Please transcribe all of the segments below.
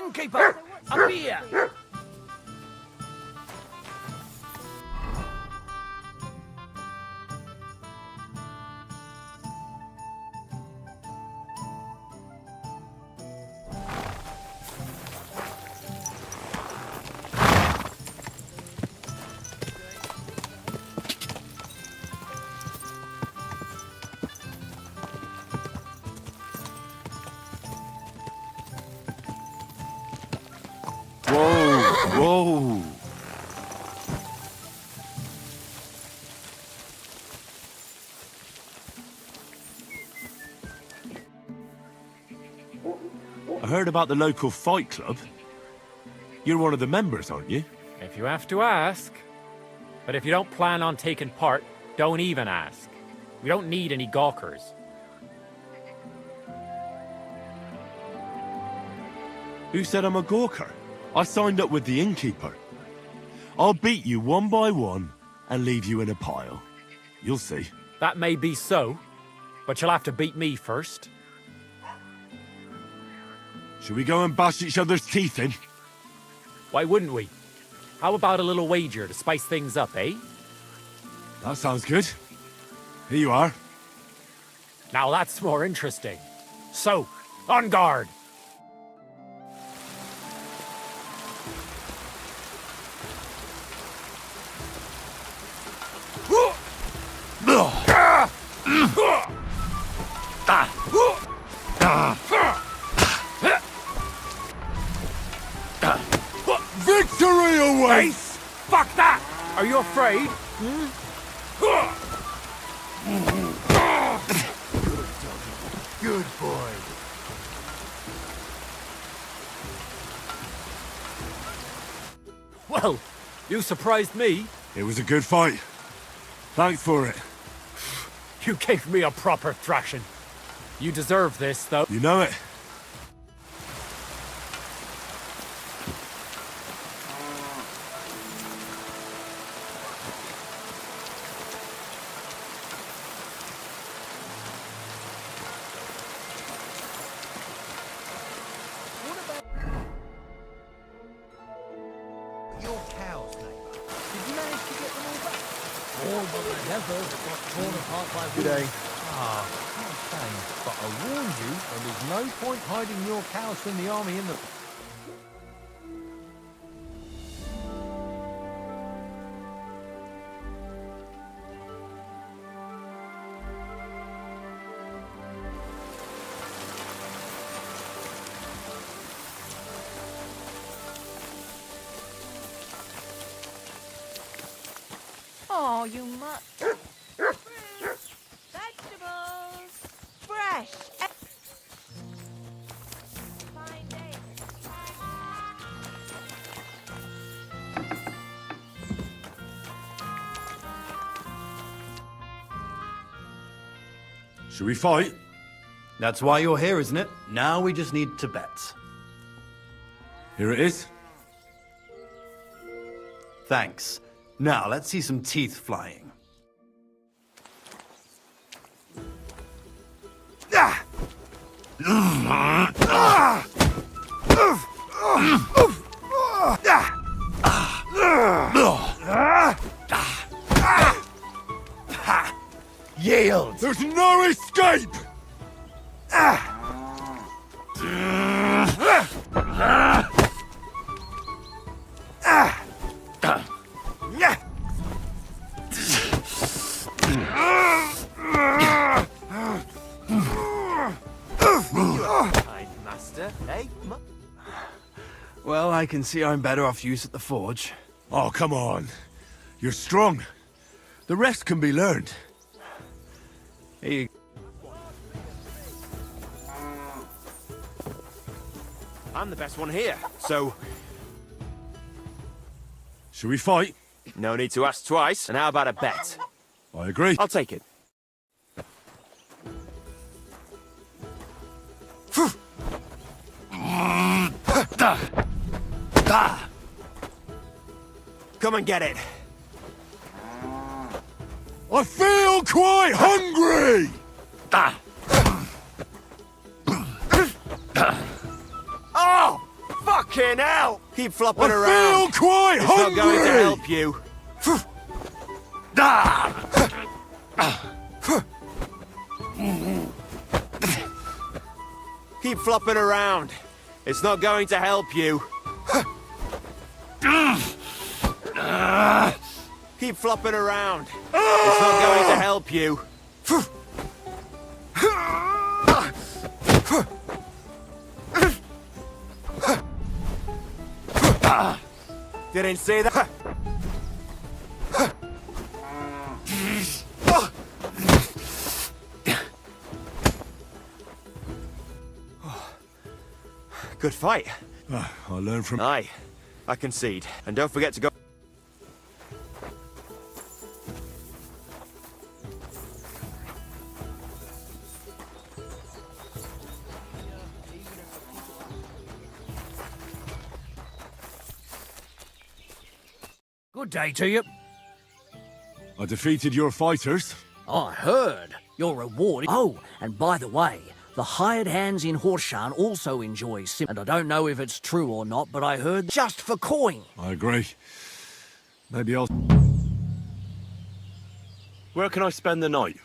innkeeper! A beer! Whoa! I heard about the local fight club. You're one of the members, aren't you? If you have to ask. But if you don't plan on taking part, don't even ask. We don't need any gawkers. Who said I'm a gawker? I signed up with the innkeeper. I'll beat you one by one and leave you in a pile. You'll see. That may be so, but you'll have to beat me first. Should we go and bash each other's teeth in? Why wouldn't we? How about a little wager to spice things up, eh? That sounds good. Here you are. Now that's more interesting. So, on guard! Victory awaits! Fuck that! Are you afraid? Good boy. Well, you surprised me. It was a good fight. Thanks for it. You gave me a proper thrashing. You deserve this, though. You know it. Your cows, neighbour. Did you manage to get them all back? All but the heifers that got torn apart by wolves. Ah, what a shame. But I warned you, and there's no point hiding your cows from the army in the... Oh, you must. Vegetables! Fresh! Fine day. Should we fight? That's why you're here, isn't it? Now we just need to bet. Here it is. Thanks. Now, let's see some teeth flying. Yield! There's no escape! Kind master, eh? Well, I can see I'm better off use at the forge. Oh, come on. You're strong. The rest can be learned. Here you I'm the best one here, so Should we fight? no need to ask twice. And how about a bet? I agree. I'll take it. Come and get it. I feel quite hungry! Oh, fuck! Fucking hell! Keep flopping I around. feel quite It's not going to hungry! help you. Keep flopping around. It's not going to help you. Keep flopping around. It's not going to help you. Didn't say that. Good fight. I learned from... Aye, I concede. And don't forget to go. Good day to you. I defeated your fighters. I heard. Your reward. Oh, and by the way, the hired hands in Horshan also enjoy sim. And I don't know if it's true or not, but I heard just for coin. I agree. Maybe I'll... Where can I spend the night?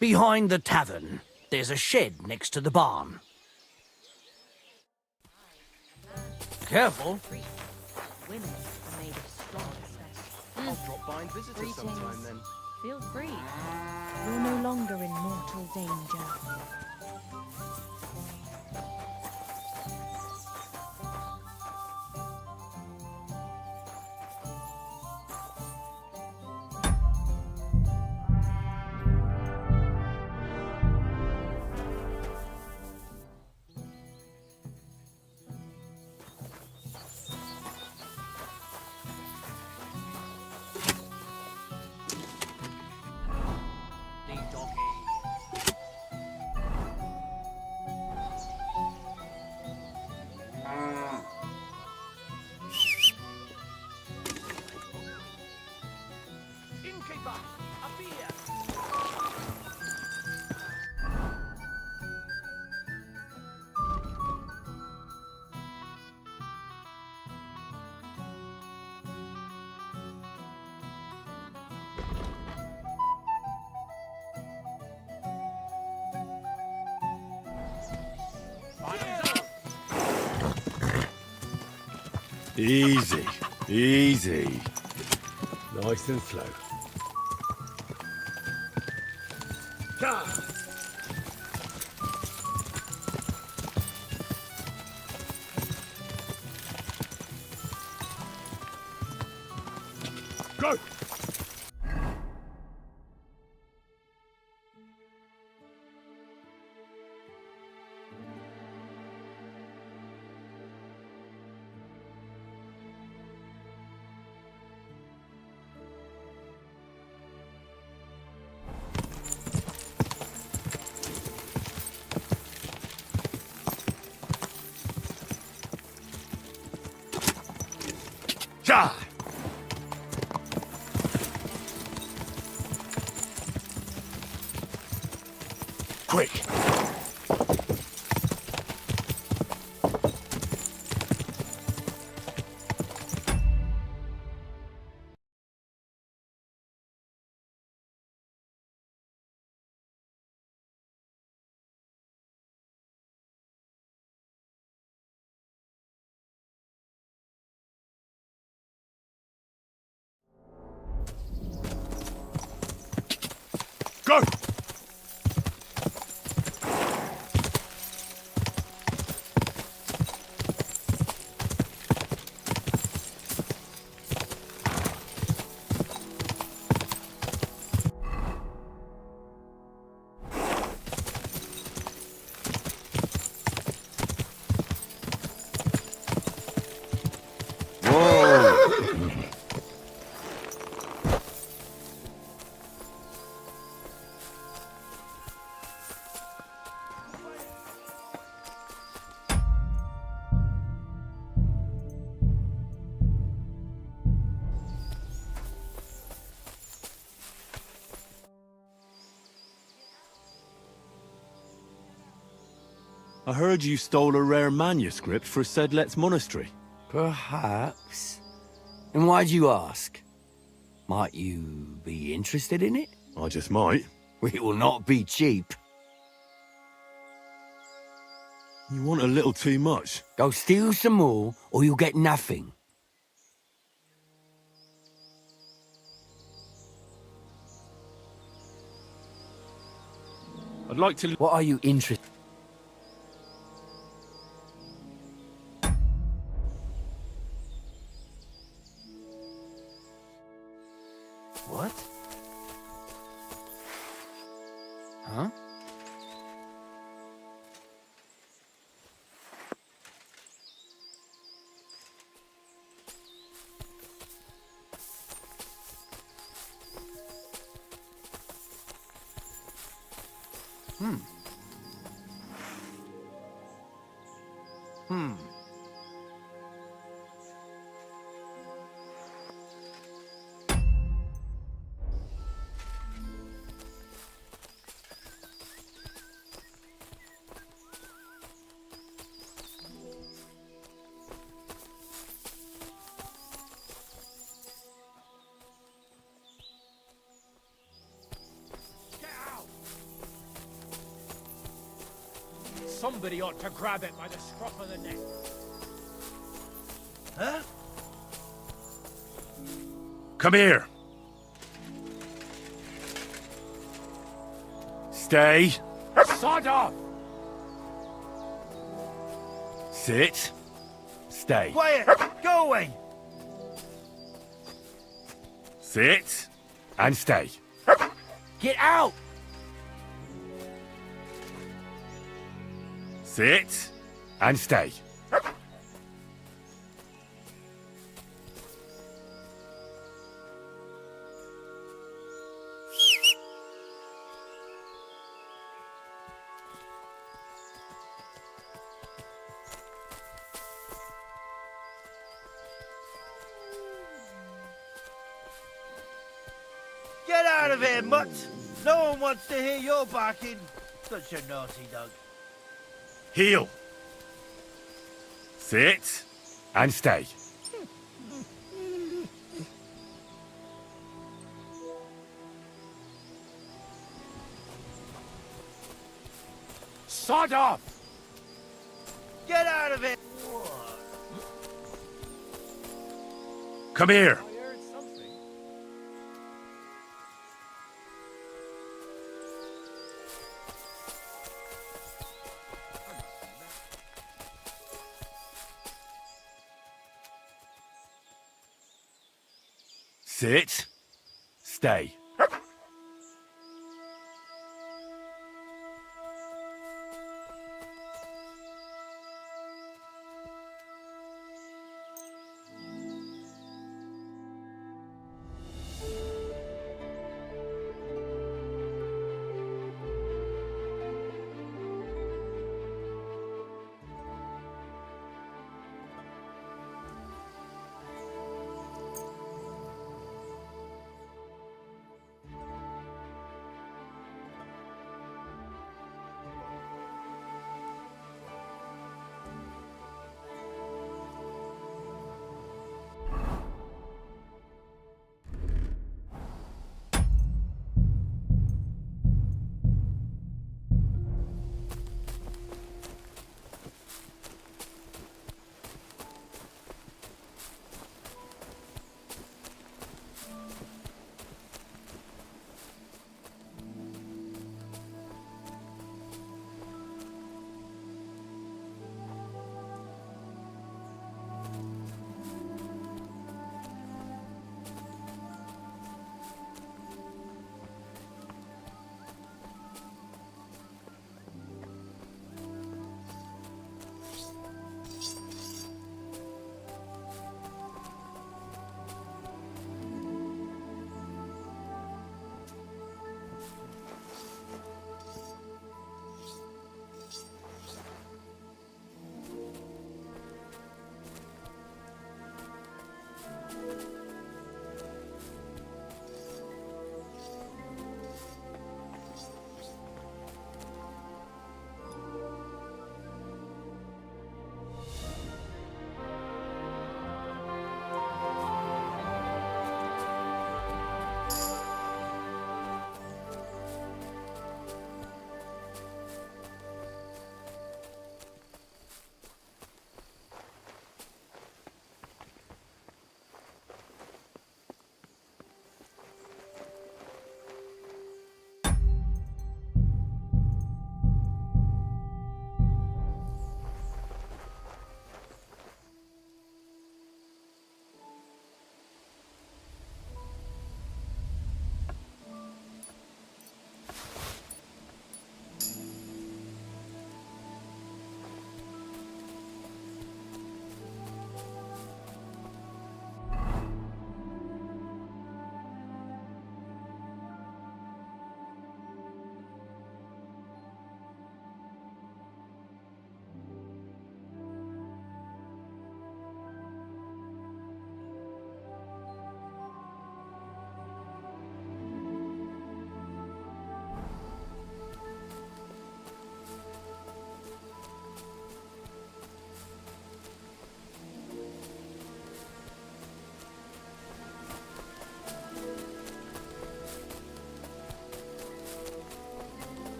Behind the tavern, there's a shed next to the barn. Careful. Women are made of strong flesh. I'll drop by and visit her sometime then. Feel free. You're no longer in mortal danger. Easy. Easy. Nice and slow. Go! Ja! Quick! Go! I heard you stole a rare manuscript for Sedlet's monastery. Perhaps. And why'd you ask? Might you be interested in it? I just might. It will not be cheap. You want a little too much. Go steal some more, or you'll get nothing. I'd like to... What are you interested? What? Huh? Somebody ought to grab it by the scruff of the neck. Huh? Come here. Stay. Sod off! Sit. Stay. Quiet! Go away! Sit. And stay. Get out! Sit. And stay. Get out of here, mutt! No one wants to hear your barking. Such a naughty dog. Heel. Sit. And stay. Sod off! Get out of here! Come here. I heard something. Sit. Stay.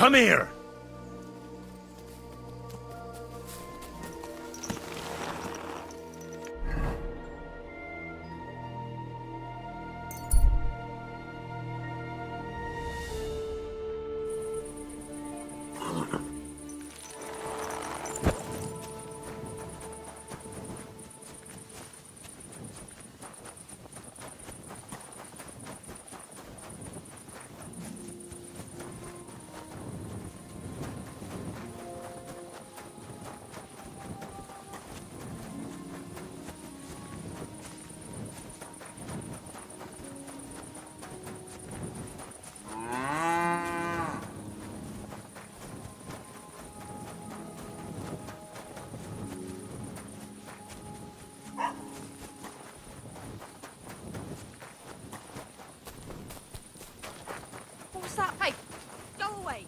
Come here! What's that? Hey, go away.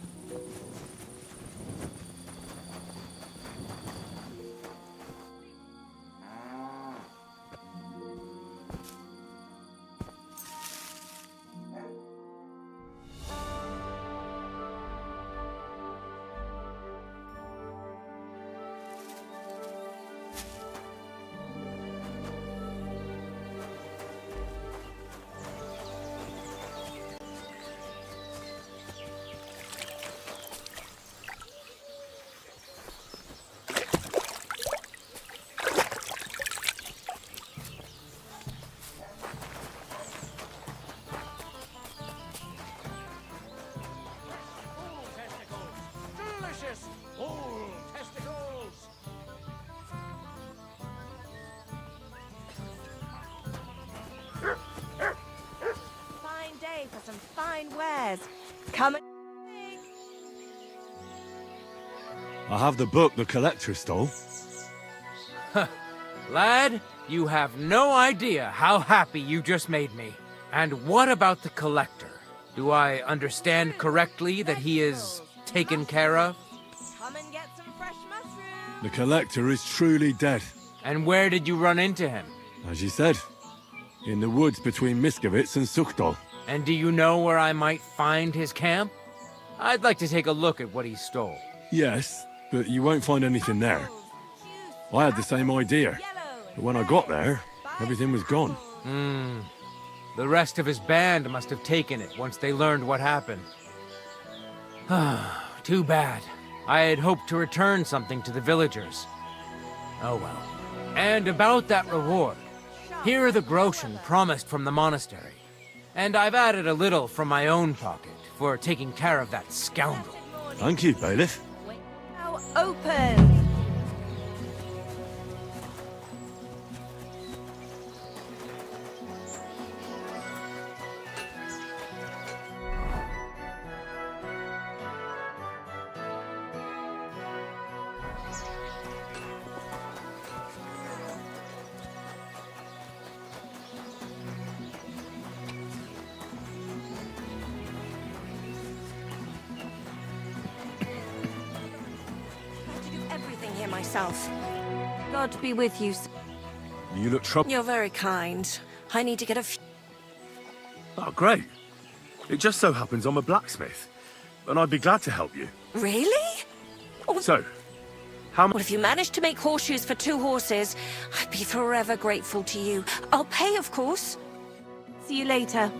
Delicious! Oh, testicles! Fine day for some fine wares. Come and I have the book the collector stole. Lad, you have no idea how happy you just made me. And what about the collector? Do I understand correctly that he is taken care of? come and get some fresh mushrooms. The collector is truly dead, And where did you run into him? as you said. In the woods between Miskovitz and Sukdal. And do you know where I might find his camp? I'd like to take a look at what he stole. Yes, but you won't find anything there. I had the same idea, but when I got there, everything was gone. The rest of his band must have taken it once they learned what happened. Too bad. I had hoped to return something to the villagers. Oh well. And about that reward. Here are the groschen promised from the monastery. And I've added a little from my own pocket for taking care of that scoundrel. Thank you, bailiff. Now open. Everything here myself. God be with you. You look troubled. You're very kind. I need to get a few. Oh, great. It just so happens I'm a blacksmith, and I'd be glad to help you. Really? So, how Well, much? if you manage to make horseshoes for 2 horses, I'd be forever grateful to you. I'll pay, of course. See you later.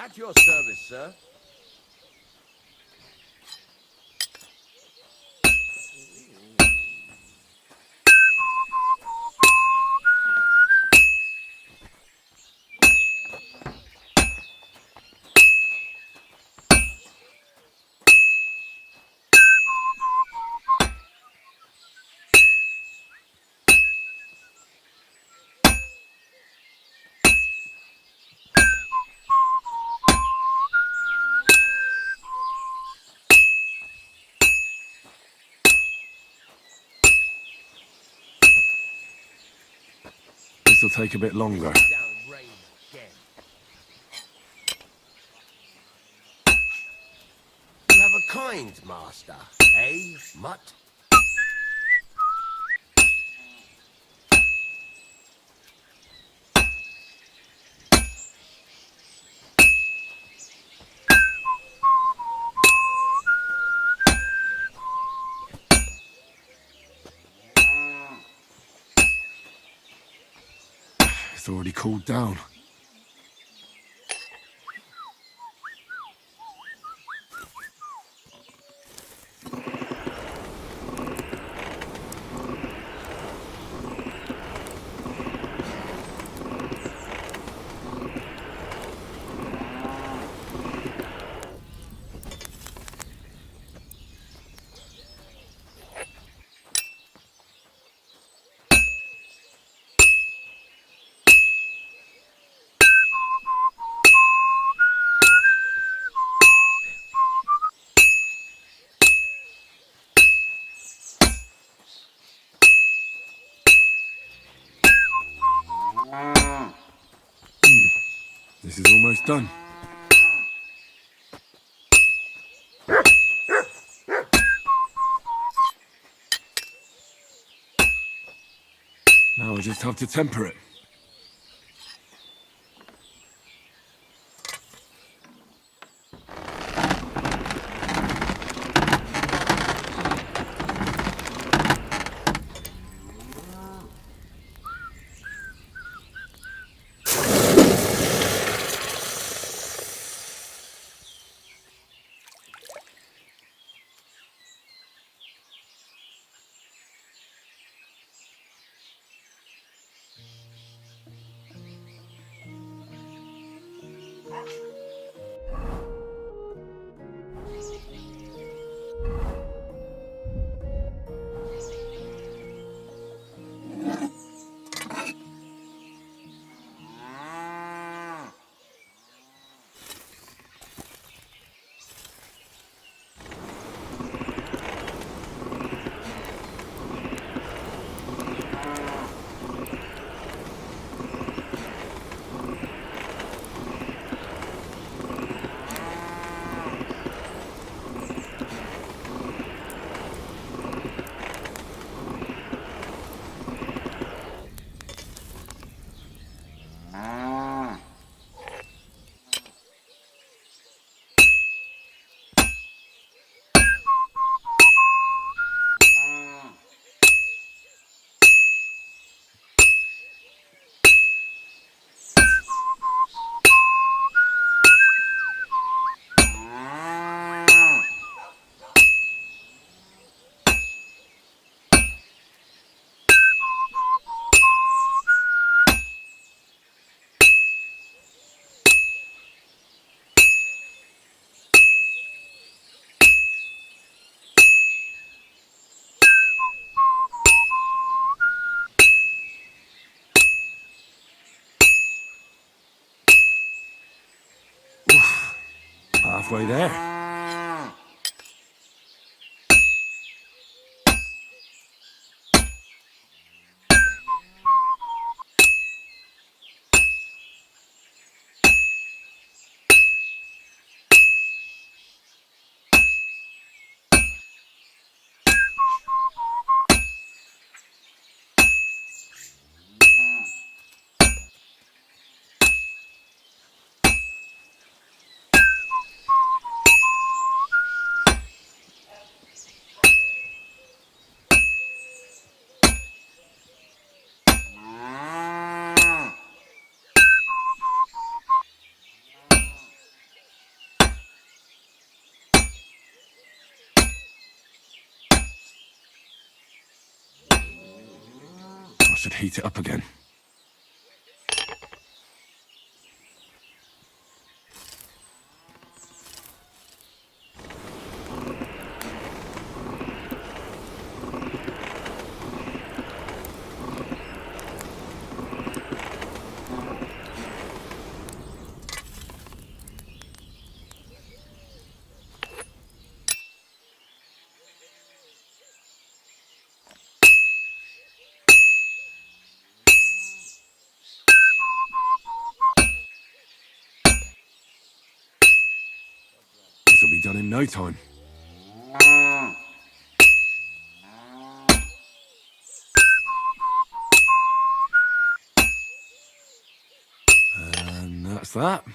At your service, sir. This'll take a bit longer. Down rain again. You have a kind master, eh, Mutt? It's already cooled down. This is almost done. Now I just have to temper it. Halfway there. should heat it up again. This'll be done in no time. And that's that.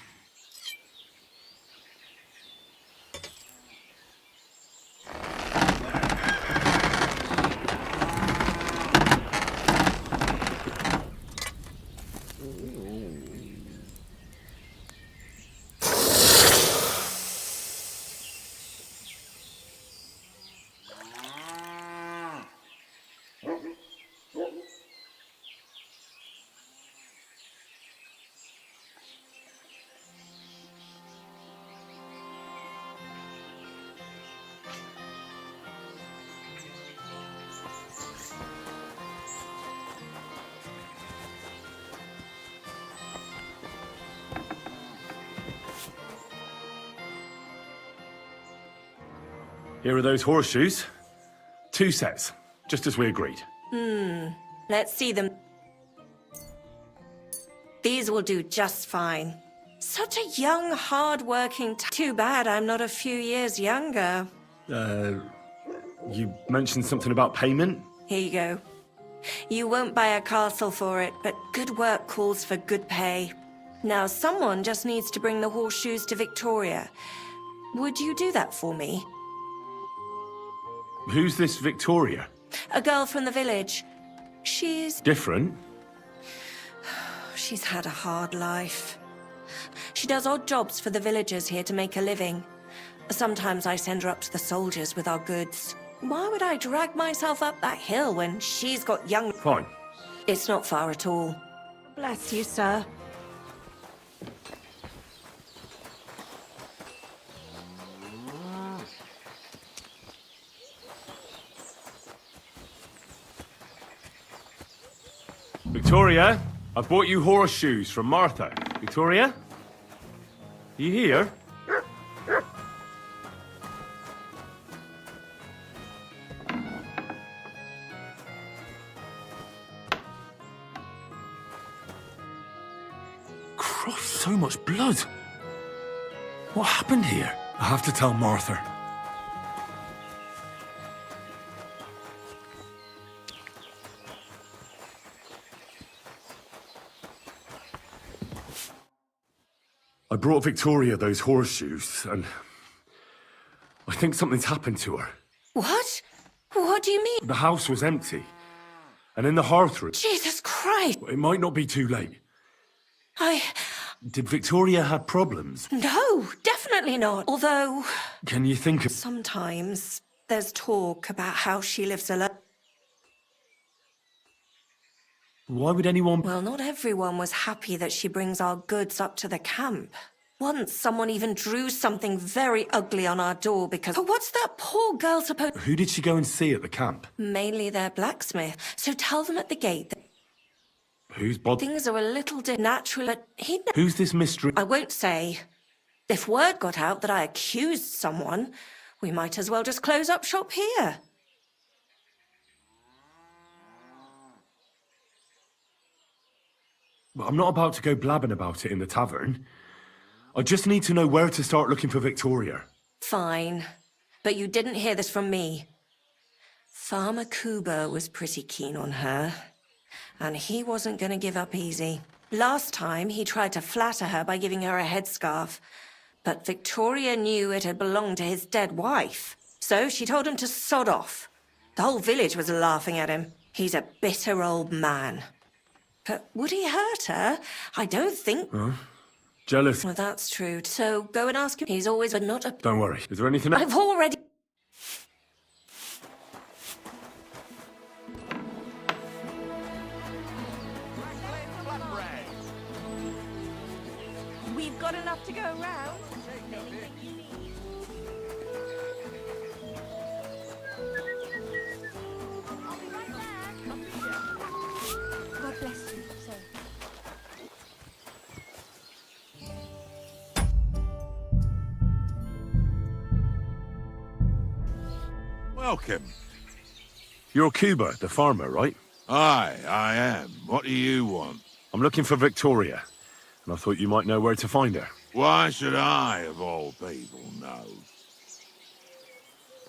Here are those horseshoes. 2 sets, just as we agreed. Let's see them. These will do just fine. Such a young, hard-working... Too bad I'm not a few years younger. You mentioned something about payment? Here you go. You won't buy a castle for it, but good work calls for good pay. Now, someone just needs to bring the horseshoes to Victoria. Would you do that for me? Who's this Victoria? A girl from the village. She's Different? had a hard life. She does odd jobs for the villagers here to make a living. Sometimes I send her up to the soldiers with our goods. Why would I drag myself up that hill when she's got young... Fine. It's not far at all. Bless you, sir. Victoria, I bought you horseshoes from Martha. Victoria? You here? Christ, so much blood. What happened here? I have to tell Martha. I brought Victoria those horseshoes, and I think something's happened to her. What? What do you mean? The house was empty, and in the hearth room... Jesus Christ! It might not be too late. Did Victoria have problems? No, definitely not. Although, Can you think of... sometimes there's talk about how she lives alone. Why would anyone... Well, not everyone was happy that she brings our goods up to the camp. Once, someone even drew something very ugly on our door because... Oh, what's that poor girl supposed... Who did she go and see at the camp? Mainly their blacksmith. So tell them at the gate that Who's bothered? things are a little natural, but he... Who's this mystery? I won't say. If word got out that I accused someone, we might as well just close up shop here. Well, I'm not about to go blabbing about it in the tavern. I just need to know where to start looking for Victoria. Fine. But you didn't hear this from me. Farmer Kuba was pretty keen on her. And he wasn't going to give up easy. Last time, he tried to flatter her by giving her a headscarf. But Victoria knew it had belonged to his dead wife. So she told him to sod off. The whole village was laughing at him. He's a bitter old man. But would he hurt her? I don't think... Jealous. Well, that's true. So go and ask him. He's always but not a... Don't worry. Is there anything else? I've already... We've got enough to go around. Anything you need. I'll be right back. God bless you, sir. Welcome. You're Cuba, the farmer, right? Aye, I am. What do you want? I'm looking for Victoria, and I thought you might know where to find her. Why should I, of all people, know?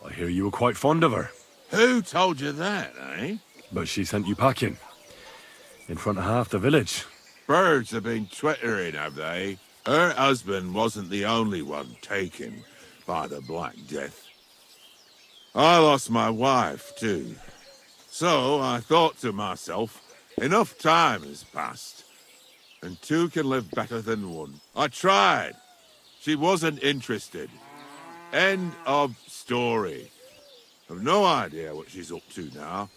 I hear you were quite fond of her, Who told you that, eh? but she sent you packing. In front of half the village. Birds have been twittering, have they? Her husband wasn't the only one taken by the Black Death. I lost my wife, too. So I thought to myself, enough time has passed, and two can live better than one. I tried. She wasn't interested. End of story. I've no idea what she's up to now.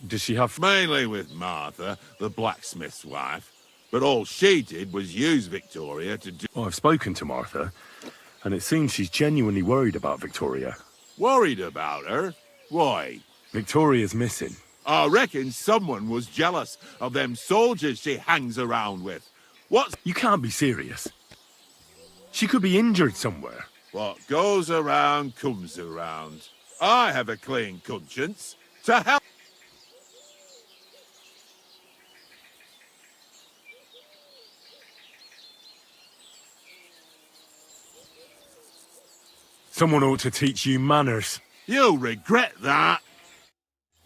Does she have... Mainly with Martha, the blacksmith's wife. But all she did was use Victoria to do... Well, I've spoken to Martha, and it seems she's genuinely worried about Victoria. Worried about her? Why? Victoria's missing. I reckon someone was jealous of them soldiers she hangs around with. What's... You can't be serious. She could be injured somewhere. What goes around comes around. I have a clean conscience. To help... Someone ought to teach you manners. You'll regret that.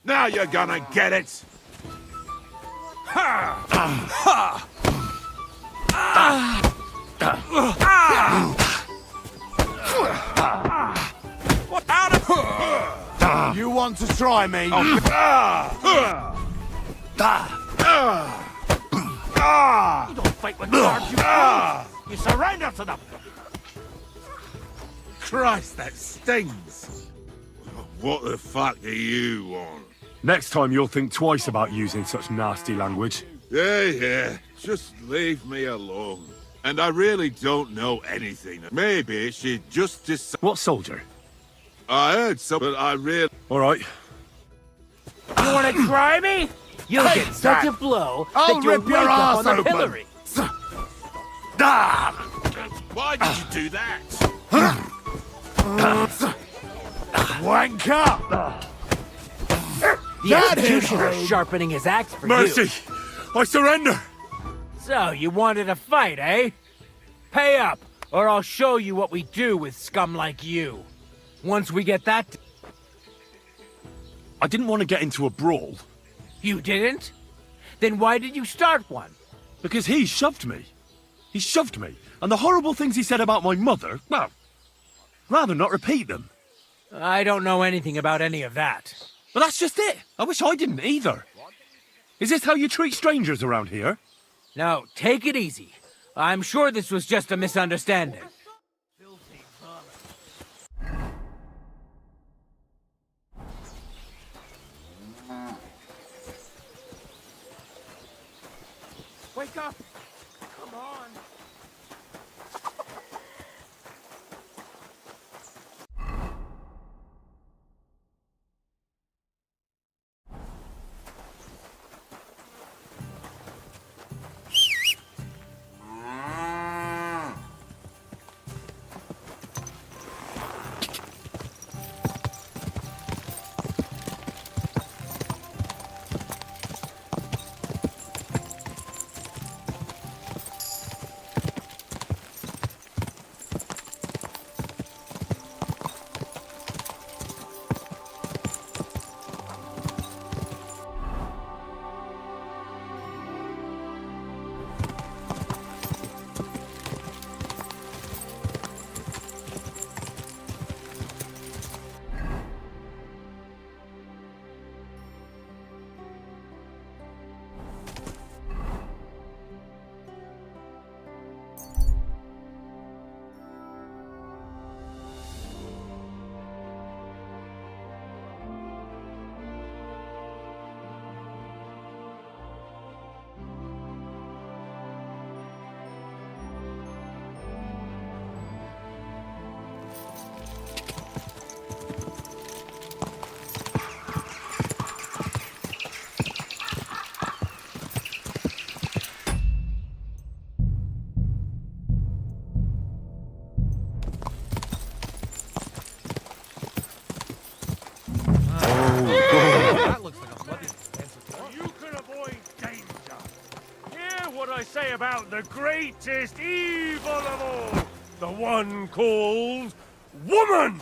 Now you're gonna get it. You want to try me? Oh. You don't fight with guards, you surrender to them. Christ, that stings. What the fuck do you want? Next time you'll think twice about using such nasty language. Yeah, just leave me alone. And I really don't know anything. Maybe she just decided... What soldier? I heard some, but I really... All right. You want to try me? You'll get such a blow I'll that you'll rip your wake up ass on the open. pillory. Why did you do that? Wanker! The executioner's sharpening his axe for Mercy! you. I surrender! So, you wanted a fight, eh? Pay up, or I'll show you what we do with scum like you. Once we get that... I didn't want to get into a brawl. You didn't? Then why did you start one? Because he shoved me. He shoved me. And the horrible things he said about my mother, well, rather not repeat them. I don't know anything about any of that. But that's just it. I wish I didn't either. Is this how you treat strangers around here? Now, take it easy. I'm sure this was just a misunderstanding. Wake up! Come on! I say about the greatest evil of all? The one called woman!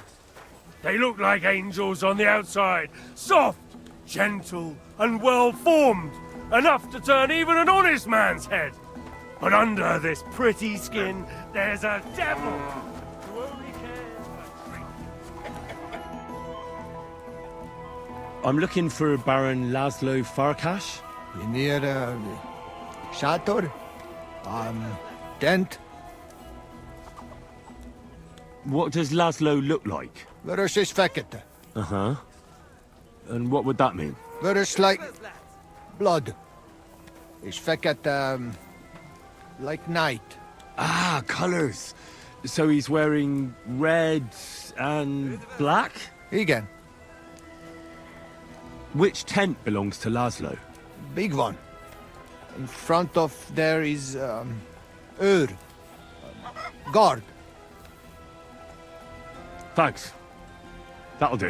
They look like angels on the outside, soft, gentle, and well-formed, enough to turn even an honest man's head. But under this pretty skin, there's a devil who only cares for drink. I'm looking for Baron Laszlo Farkas. Near Shator? Dent? What does Laszlo look like? Versus Fekete. Uh-huh. And what would that mean? Versus like blood. Is Fekete, like night. Ah, colours. So he's wearing red and black? Again. Which tent belongs to Laszlo? Big one. In front of there is, guard. Thanks. That'll do.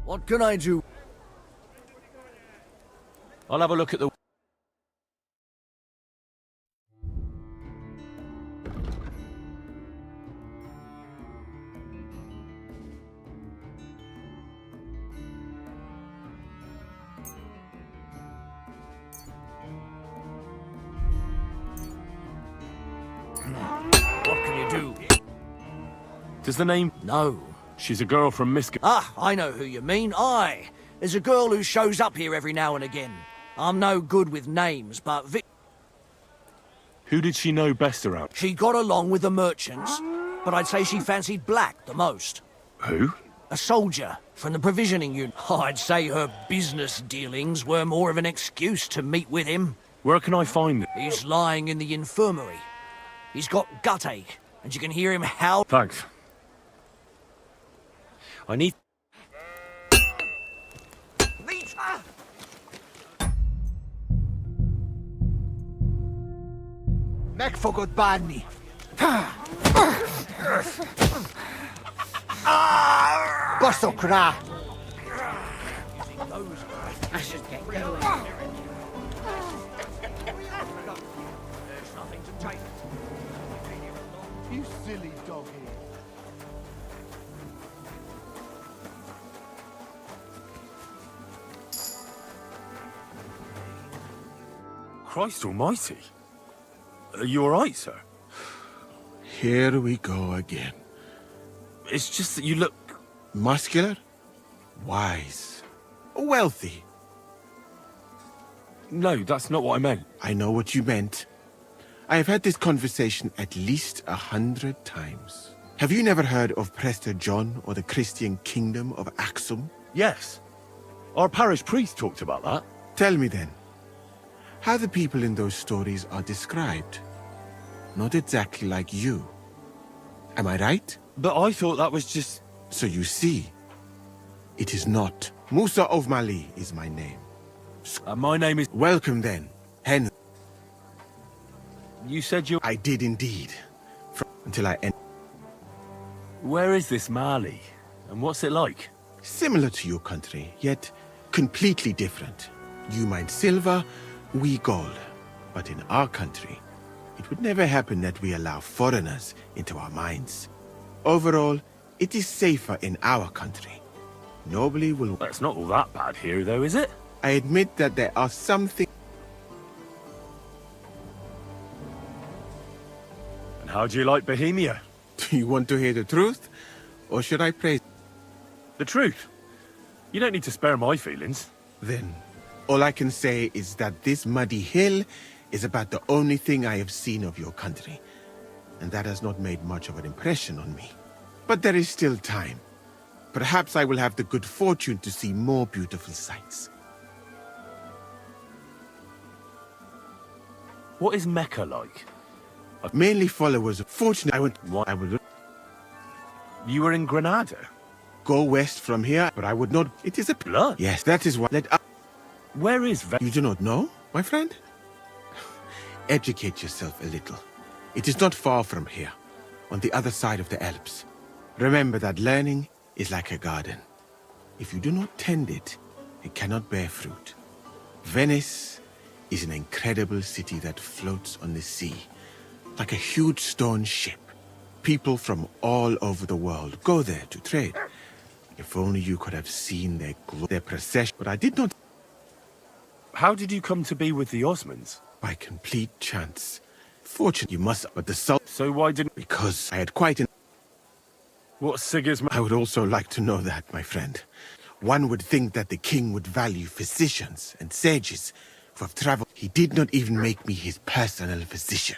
What can I do? I'll have a look at the... What can you do? Does the name... No. She's a girl from Miska. Ah, I know who you mean. Aye. There's a girl who shows up here every now and again. I'm no good with names, but Who did she know best around? she got along with the merchants, but I'd say she fancied Black the most. Who? A soldier from the provisioning unit. I'd say her business dealings were more of an excuse to meet with him. Where can I find it? He's lying in the infirmary. He's got gut ache, and you can hear him howl. Thanks. I need... Mek fogot barni. Bosto kra. You silly doggy. Christ almighty. Are you alright, sir? Here we go again. It's just that you look... Muscular, wise, wealthy. No, that's not what I meant. I know what you meant. I have had this conversation at least 100 times. Have you never heard of Prester John or the Christian Kingdom of Axum? Yes. Our parish priest talked about that. Tell me then, how the people in those stories are described. Not exactly like you. Am I right? But I thought that was just... So you see, it is not. Musa of Mali is my name. my name is... Welcome then, Hen. You said you... I did indeed. Until I end. Where is this Mali? And what's it like? Similar to your country, yet completely different. You mine silver, we gold. But in our country, it would never happen that we allow foreigners into our mines. Overall, it is safer in our country. Nobody will... That's not all that bad here, though, is it? I admit that there are some things... And how do you like Bohemia? Do you want to hear the truth? Or should I praise... The truth? You don't need to spare my feelings. Then, all I can say is that this muddy hill is about the only thing I have seen of your country. And that has not made much of an impression on me. But there is still time. Perhaps I will have the good fortune to see more beautiful sights. What is Mecca like? Mainly followers of fortune. I would You were in Granada? go west from here, but I would not... It is a... Blood? Yes, that is why... Where is You do not know, my friend? Educate yourself a little. It is not far from here, on the other side of the Alps. Remember that learning is like a garden. If you do not tend it, it cannot bear fruit. Venice is an incredible city that floats on the sea, like a huge stone ship. People from all over the world go there to trade. If only you could have seen their procession, but I did not. How did you come to be with the Osmonds? By complete chance. Fortune, you must, but the Sultan. So why didn't... Because I had quite an... What's Sigismund? I would also like to know that, my friend. One would think that the king would value physicians and sages who have traveled. He did not even make me his personal physician.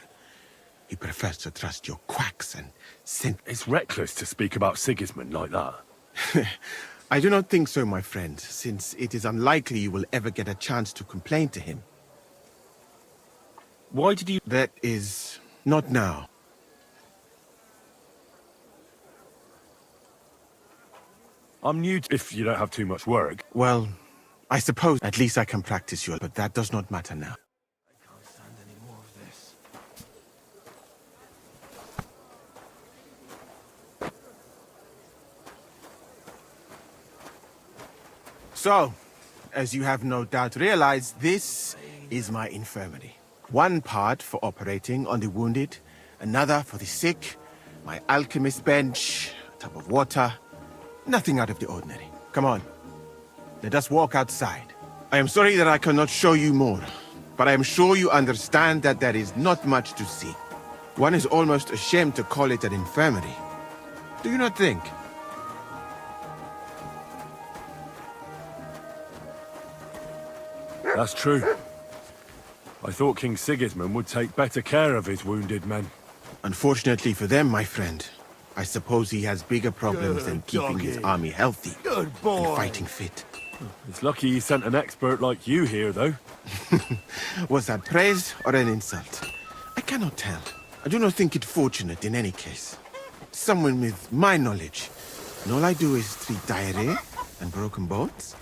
He prefers to trust your quacks and It's reckless to speak about Sigismund like that. I do not think so, my friend, since it is unlikely you will ever get a chance to complain to him. Why did you... That is... not now. I'm new if you don't have too much work. Well, I suppose at least I can practice your... But that does not matter now. I can't stand any more of this. So, as you have no doubt realized, this is my infirmary. One part for operating on the wounded, another for the sick, my alchemist bench, a tub of water. Nothing out of the ordinary. Come on. Let us walk outside. I am sorry that I cannot show you more, but I am sure you understand that there is not much to see. One is almost ashamed to call it an infirmary. Do you not think? That's true. I thought King Sigismund would take better care of his wounded men. Unfortunately for them, my friend, I suppose he has bigger problems than keeping his army healthy and fighting fit. It's lucky he sent an expert like you here, though. Was that praise or an insult? I cannot tell. I do not think it fortunate in any case. Someone with my knowledge, and all I do is treat diarrhea and broken bones.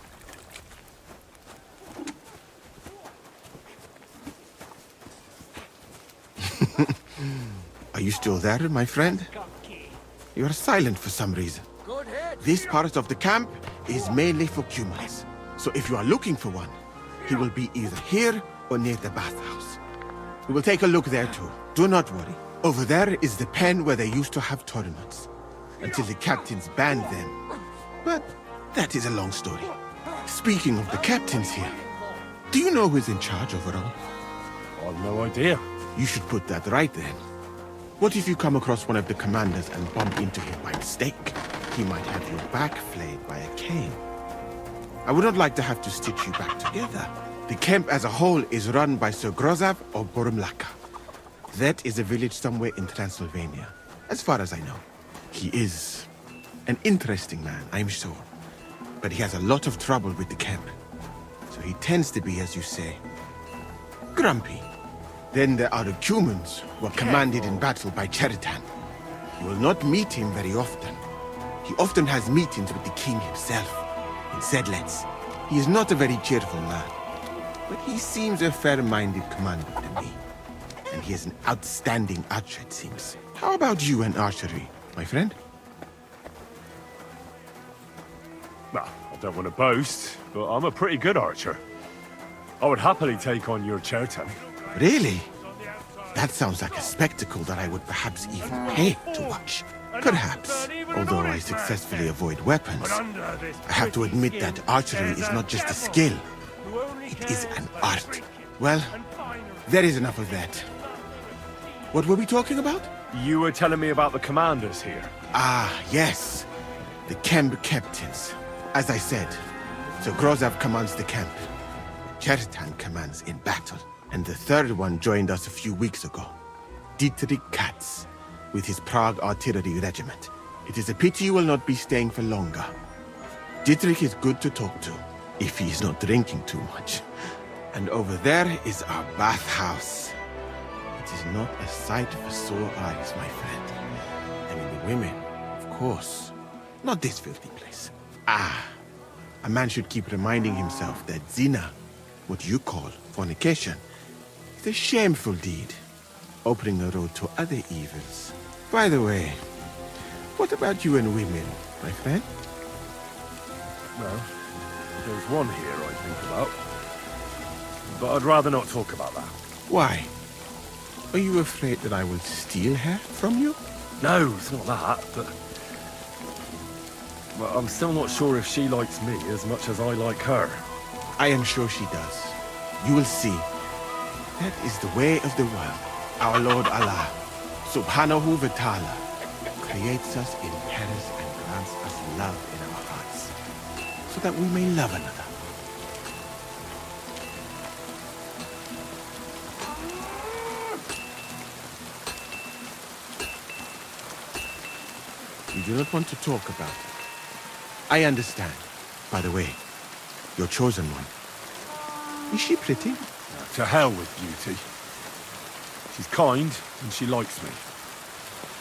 Are you still there, my friend? You are silent for some reason. This part of the camp is mainly for Cumulus. So if you are looking for one, he will be either here or near the bathhouse. We will take a look there too. Do not worry. Over there is the pen where they used to have tournaments, until the captains banned them. But that is a long story. Speaking of the captains here, do you know who's in charge overall? I've no idea. You should put that right then. What if you come across one of the commanders and bump into him by mistake? He might have your back flayed by a cane. I would not like to have to stitch you back together. The camp as a whole is run by Sir Grozav of Borumlaka. That is a village somewhere in Transylvania, as far as I know. He is an interesting man, I'm sure. But he has a lot of trouble with the camp. So he tends to be, as you say, grumpy. Then there are the Cumans, who are commanded in battle by Cheritan. You will not meet him very often. He often has meetings with the king himself, in Sedlets. He is not a very cheerful man, but he seems a fair-minded commander to me. And he is an outstanding archer, it seems. How about you and archery, my friend? Well, I don't want to boast, but I'm a pretty good archer. I would happily take on your Chertan. Really? That sounds like a spectacle that I would perhaps even pay to watch. Perhaps, although I successfully avoid weapons. I have to admit that archery is not just a skill. It is an art. Well, there is enough of that. What were we talking about? You were telling me about the commanders here. Ah, yes. The camp captains. As I said, Sir Grozav commands the camp. Chertan commands in battle. And the third one joined us a few weeks ago. Dietrich Katz, with his Prague artillery regiment. It is a pity you will not be staying for longer. Dietrich is good to talk to, if he is not drinking too much. And over there is our bathhouse. It is not a sight for sore eyes, my friend. I mean, the women, of course. Not this filthy place. Ah, a man should keep reminding himself that Zina what you call fornication, is a shameful deed, opening a road to other evils. By the way, what about you and women, my friend? Well, there's one here I think about. But I'd rather not talk about that. Why? Are you afraid that I will steal her from you? No, it's not that, but... Well, I'm still not sure if she likes me as much as I like her. I am sure she does. You will see. That is the way of the world. Our Lord Allah, Subhanahu wa Ta'ala, creates us in pairs and grants us love in our hearts, so that we may love another. You do not want to talk about it. I understand. By the way, your chosen one. Is she pretty? To hell with beauty. She's kind, and she likes me.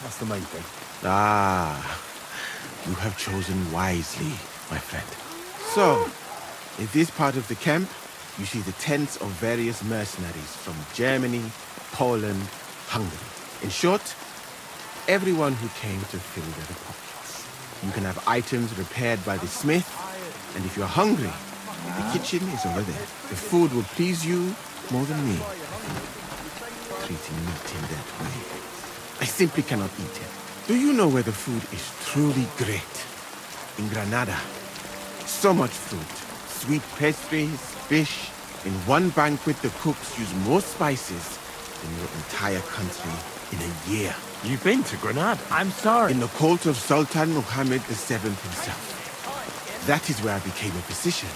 That's the main thing. Ah, you have chosen wisely, my friend. So, in this part of the camp, you see the tents of various mercenaries from Germany, Poland, Hungary. In short, everyone who came to fill their pockets. You can have items repaired by the smith, and if you're hungry, the kitchen is over there. The food will please you more than me, I think. Treating meat in that way. I simply cannot eat it. Do you know where the food is truly great? In Granada. So much food. Sweet pastries, fish. In one banquet, the cooks use more spices than your entire country in a year. You've been to Granada? I'm sorry. In the court of Sultan Muhammad VII himself. That is where I became a physician.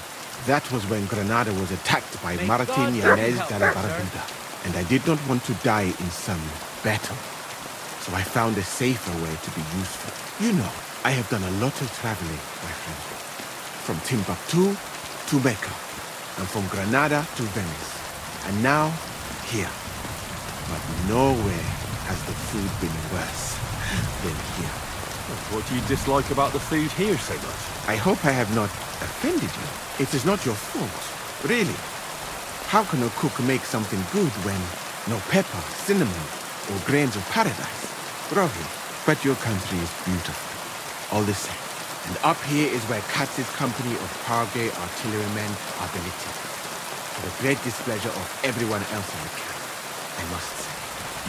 That was when Granada was attacked by Martin Yanez de la Barbuda. And I did not want to die in some battle. So I found a safer way to be useful. You know, I have done a lot of traveling, my friend. From Timbuktu to Mecca. And from Granada to Venice. And now, here. But nowhere has the food been worse than here. What do you dislike about the food here so much? I hope I have not offended you. It is not your fault, really. How can a cook make something good when no pepper, cinnamon, or grains of paradise? Rohi, but your country is beautiful, all the same. And up here is where Katz's company of Pargay artillerymen are billeted. To the great displeasure of everyone else in the camp, I must say.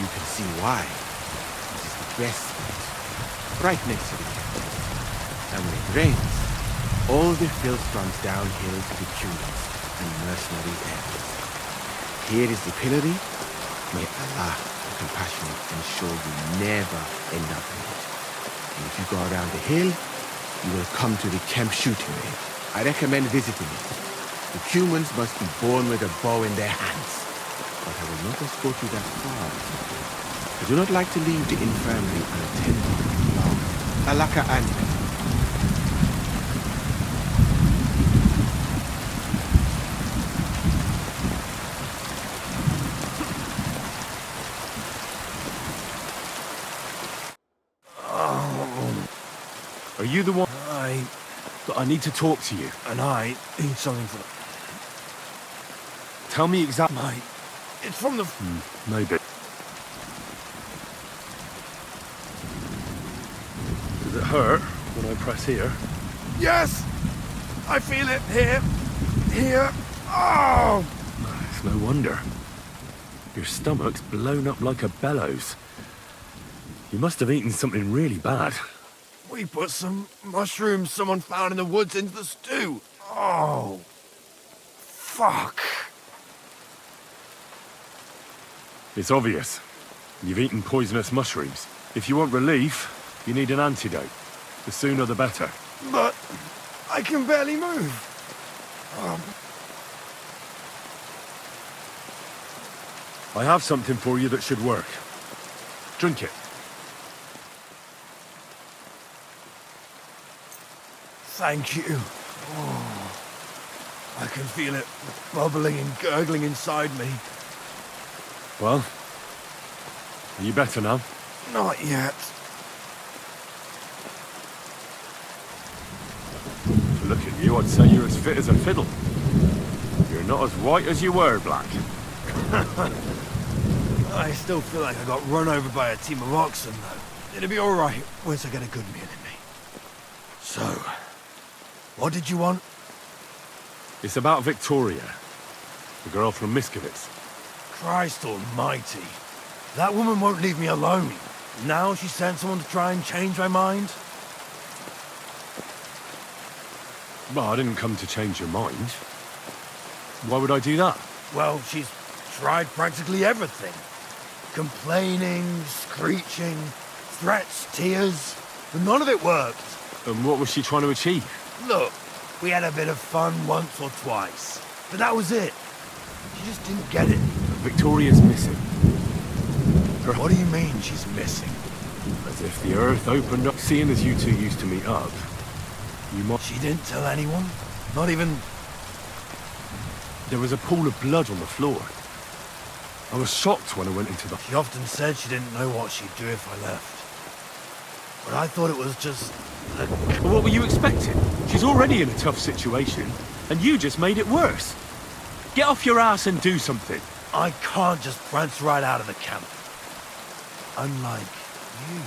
You can see why. It is the best spot, right next to the camp. And when it rains, all the filth runs downhill to the cumulus and mercenary areas. Here is the pillory. May Allah be compassionate and ensure you never end up in it. And if you go around the hill, you will come to the camp shooting range. I recommend visiting it. The Cumans must be born with a bow in their hands. But I will not escort you that far. I do not like to leave the infirmary unattended long. Alaka Anne. Are you the one? But I need to talk to you. And I need something for Tell me exactly. mate. It's from the... Maybe. Does it hurt when I press here? Yes! I feel it here. Here. Oh! It's no wonder. Your stomach's blown up like a bellows. You must have eaten something really bad. We put some mushrooms someone found in the woods into the stew. Oh. Fuck. It's obvious. You've eaten poisonous mushrooms. If you want relief, you need an antidote. The sooner the better. But I can barely move. I have something for you that should work. Drink it. Thank you. Oh, I can feel it bubbling and gurgling inside me. Well, are you better now? Not yet. To look at you, I'd say you're as fit as a fiddle. Your You're not as white as you were, Black. I still feel like I got run over by a team of oxen, though. It'll be alright once I get a good meal in me. So, what did you want? It's about Victoria, the girl from Miskovitz. Christ almighty. That woman won't leave me alone. Now she sent someone to try and change my mind? Well, I didn't come to change your mind. Why would I do that? Well, she's tried practically everything. Complaining, screeching, threats, tears, but none of it worked. And what was she trying to achieve? Look, we had a bit of fun once or twice, but that was it. She just didn't get it. Victoria's missing. What do you mean she's missing? As if the earth opened up. Seeing as you two used to meet up, you might... She didn't tell anyone? Not even... There was a pool of blood on the floor. I was shocked when I went into the... She often said she didn't know what she'd do if I left. But I thought it was just... Well, what were you expecting? She's already in a tough situation, and you just made it worse. Get off your ass and do something. I can't just prance right out of the camp. Unlike you.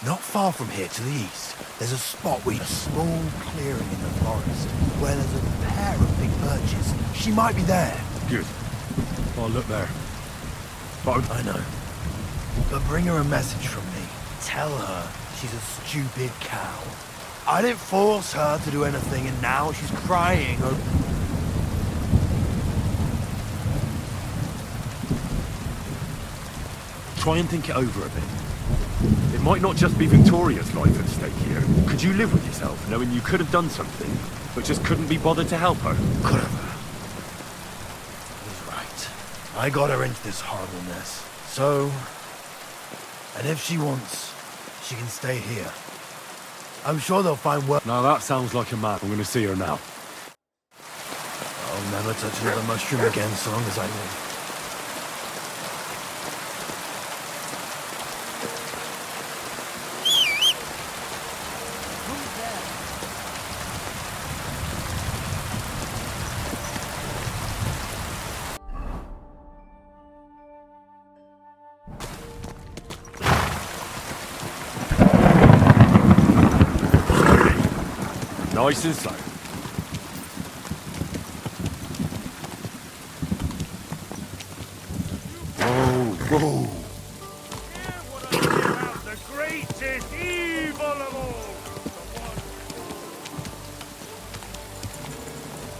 Not far from here to the east, there's a spot with a small clearing in the forest where there's a pair of big birches. She might be there. Good. I'll look there. But I know. But bring her a message from me. Tell her she's a stupid cow. I didn't force her to do anything, and now she's crying over... Try and think it over a bit. It might not just be Victoria's life at stake here. Could you live with yourself, knowing you could have done something, but just couldn't be bothered to help her? Could have. He's right. I got her into this horrible mess. So... And if she wants, she can stay here. I'm sure they'll find work. Now that sounds like a man. I'm going to see her now. I'll never touch another mushroom again so long as I live. Nice and slow. Whoa. The greatest evil of all.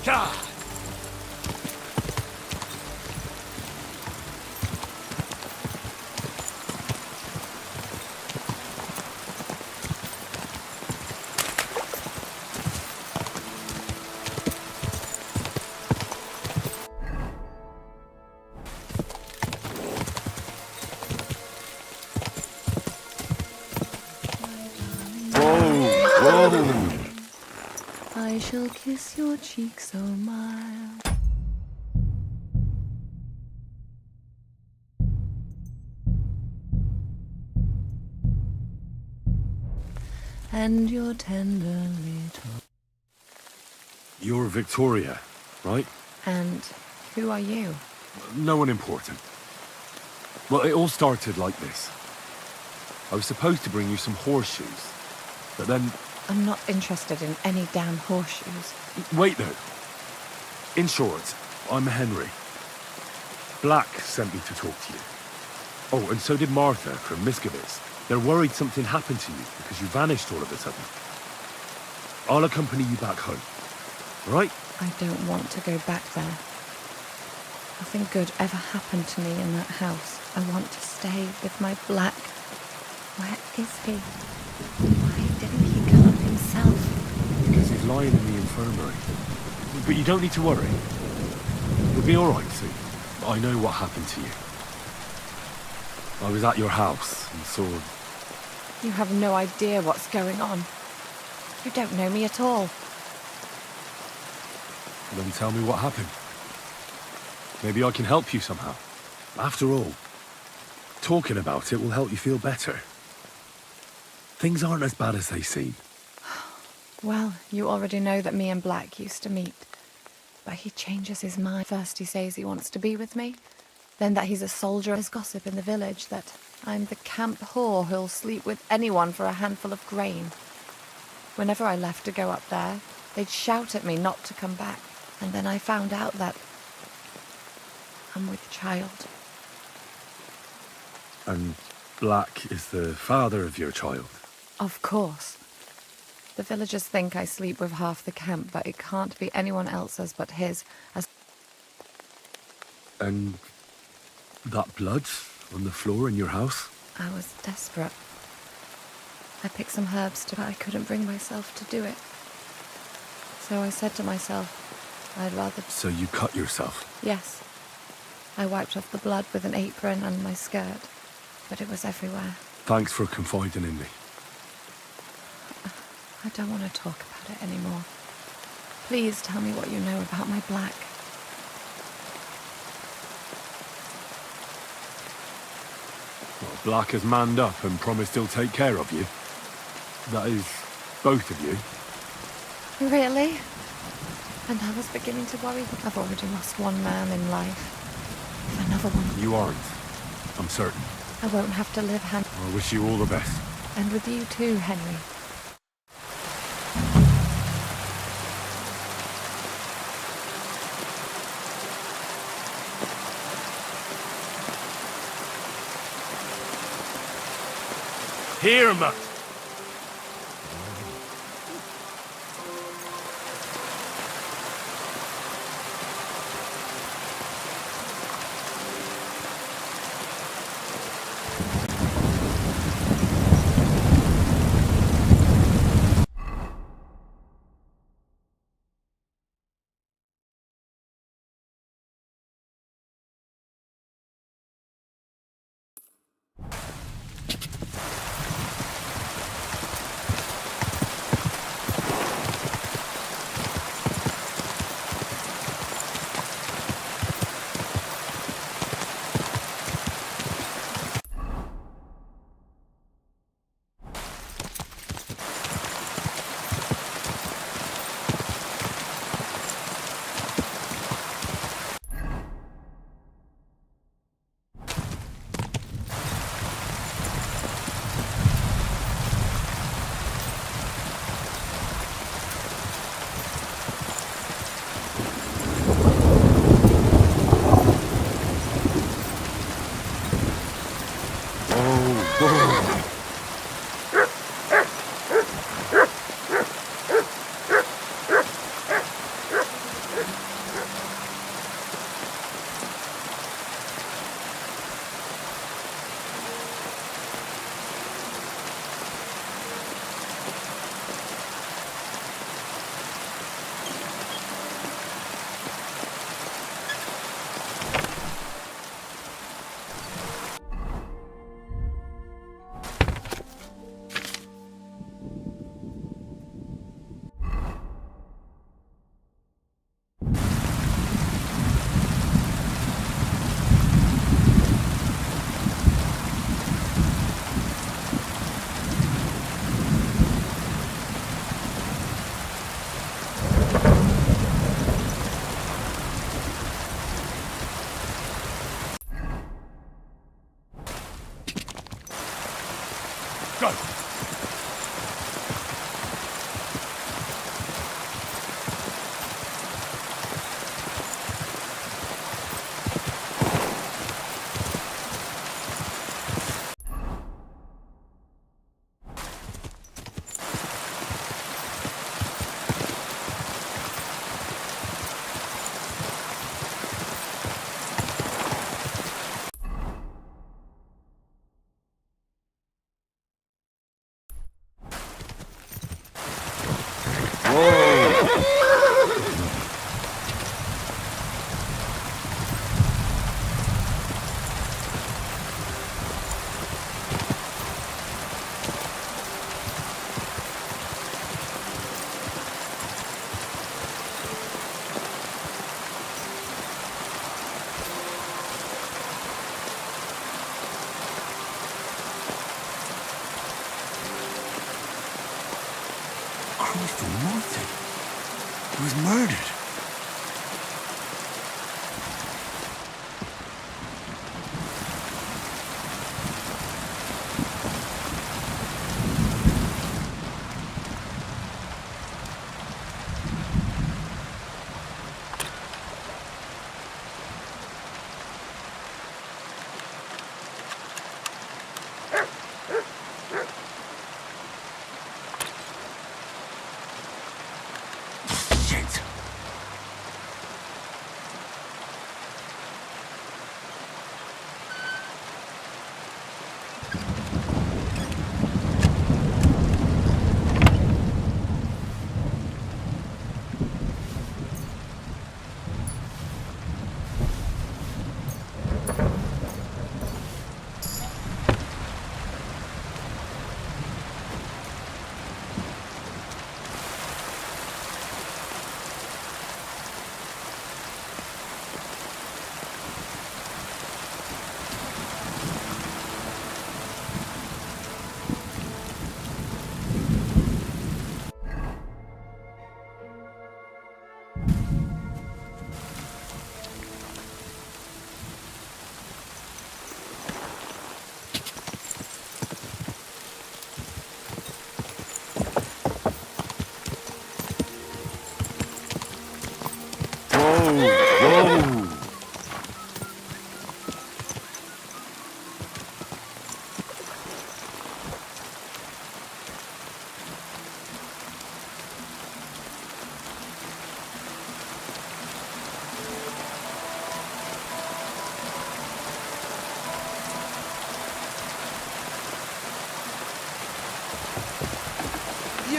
God. I shall kiss your cheek so mild. And your tender little... You're Victoria, right? And who are you? No one important. Well, it all started like this. I was supposed to bring you some horseshoes, but then... I'm not interested in any damn horseshoes. Wait, though. In short, I'm Henry. Black sent me to talk to you. Oh, and so did Martha from Miskovitz. They're worried something happened to you because you vanished all of a sudden. I'll accompany you back home. Right? I don't want to go back there. Nothing good ever happened to me in that house. I want to stay with my Black. Where is he? Why didn't he go up himself? Because he's lying in the infirmary. But you don't need to worry. You'll be all right soon. I know what happened to you. I was at your house and saw... You have no idea what's going on. You don't know me at all. Then tell me what happened. Maybe I can help you somehow. After all, talking about it will help you feel better. Things aren't as bad as they seem. Well, you already know that me and Black used to meet. But he changes his mind. First he says he wants to be with me, then that he's a soldier. There's gossip in the village that I'm the camp whore who'll sleep with anyone for a handful of grain. Whenever I left to go up there, they'd shout at me not to come back. And then I found out that I'm with child. And Black is the father of your child? Of course. The villagers think I sleep with half the camp, but it can't be anyone else's but his. And that blood on the floor in your house? I was desperate. I picked some herbs, but I couldn't bring myself to do it. So I said to myself, I'd rather... So you cut yourself? Yes. I wiped off the blood with an apron and my skirt, but it was everywhere. Thanks for confiding in me. I don't want to talk about it anymore. Please tell me what you know about my Black. Well, Black has manned up and promised he'll take care of you. That is, both of you. Really? And I was beginning to worry. I've already lost one man in life. If another one... You aren't. I'm certain. I won't have to live hand... I wish you all the best. And with you too, Henry. Here, Mutt. Go! Christ almighty. He was murdered.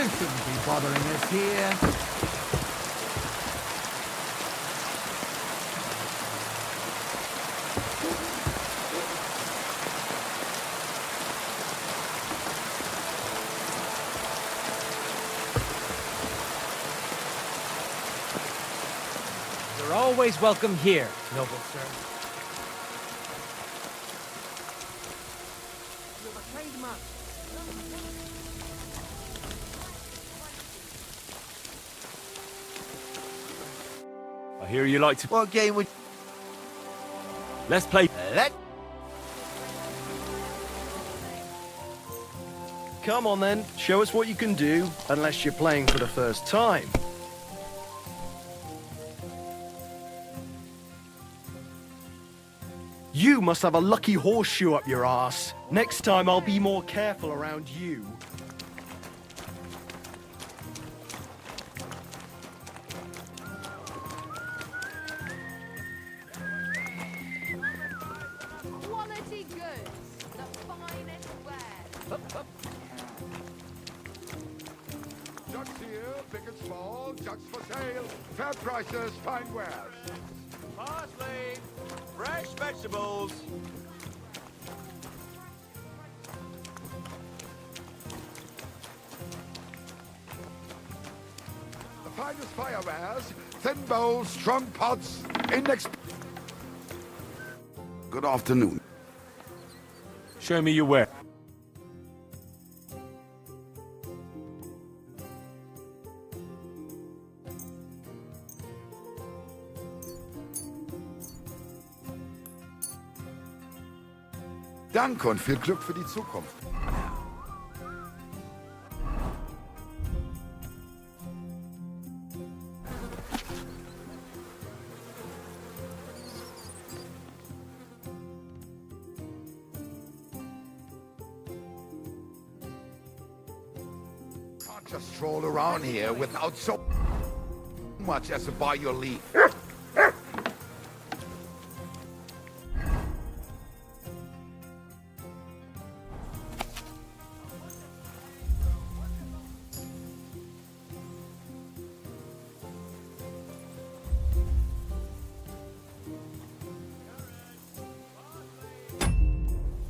You shouldn't be bothering us here. You're always welcome here, noble sir. You're a trained man. I hear you like to... What game would... Let's play... Come on then, show us what you can do, unless you're playing for the first time. You must have a lucky horseshoe up your ass. Next time I'll be more careful around you. Quality goods, the finest wares. Jugs here, big and small, jugs for sale, fair prices, fine wares. Parsley! Fresh vegetables! The finest firewares, thin bowls, strong pots, index... Good afternoon. Show me your ware. Danke und viel Glück für die Zukunft. Can't just stroll around here without so much as to buy your leave.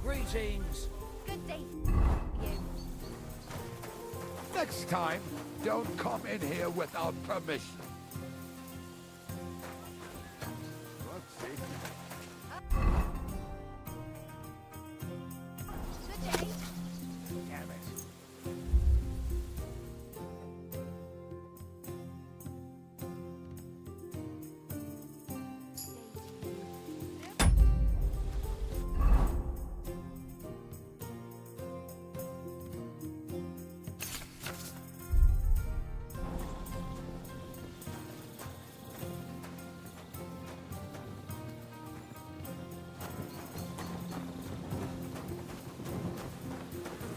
Greetings. Good day. You. Next time, don't come in here without permission. Let's see. Good day. Damn it.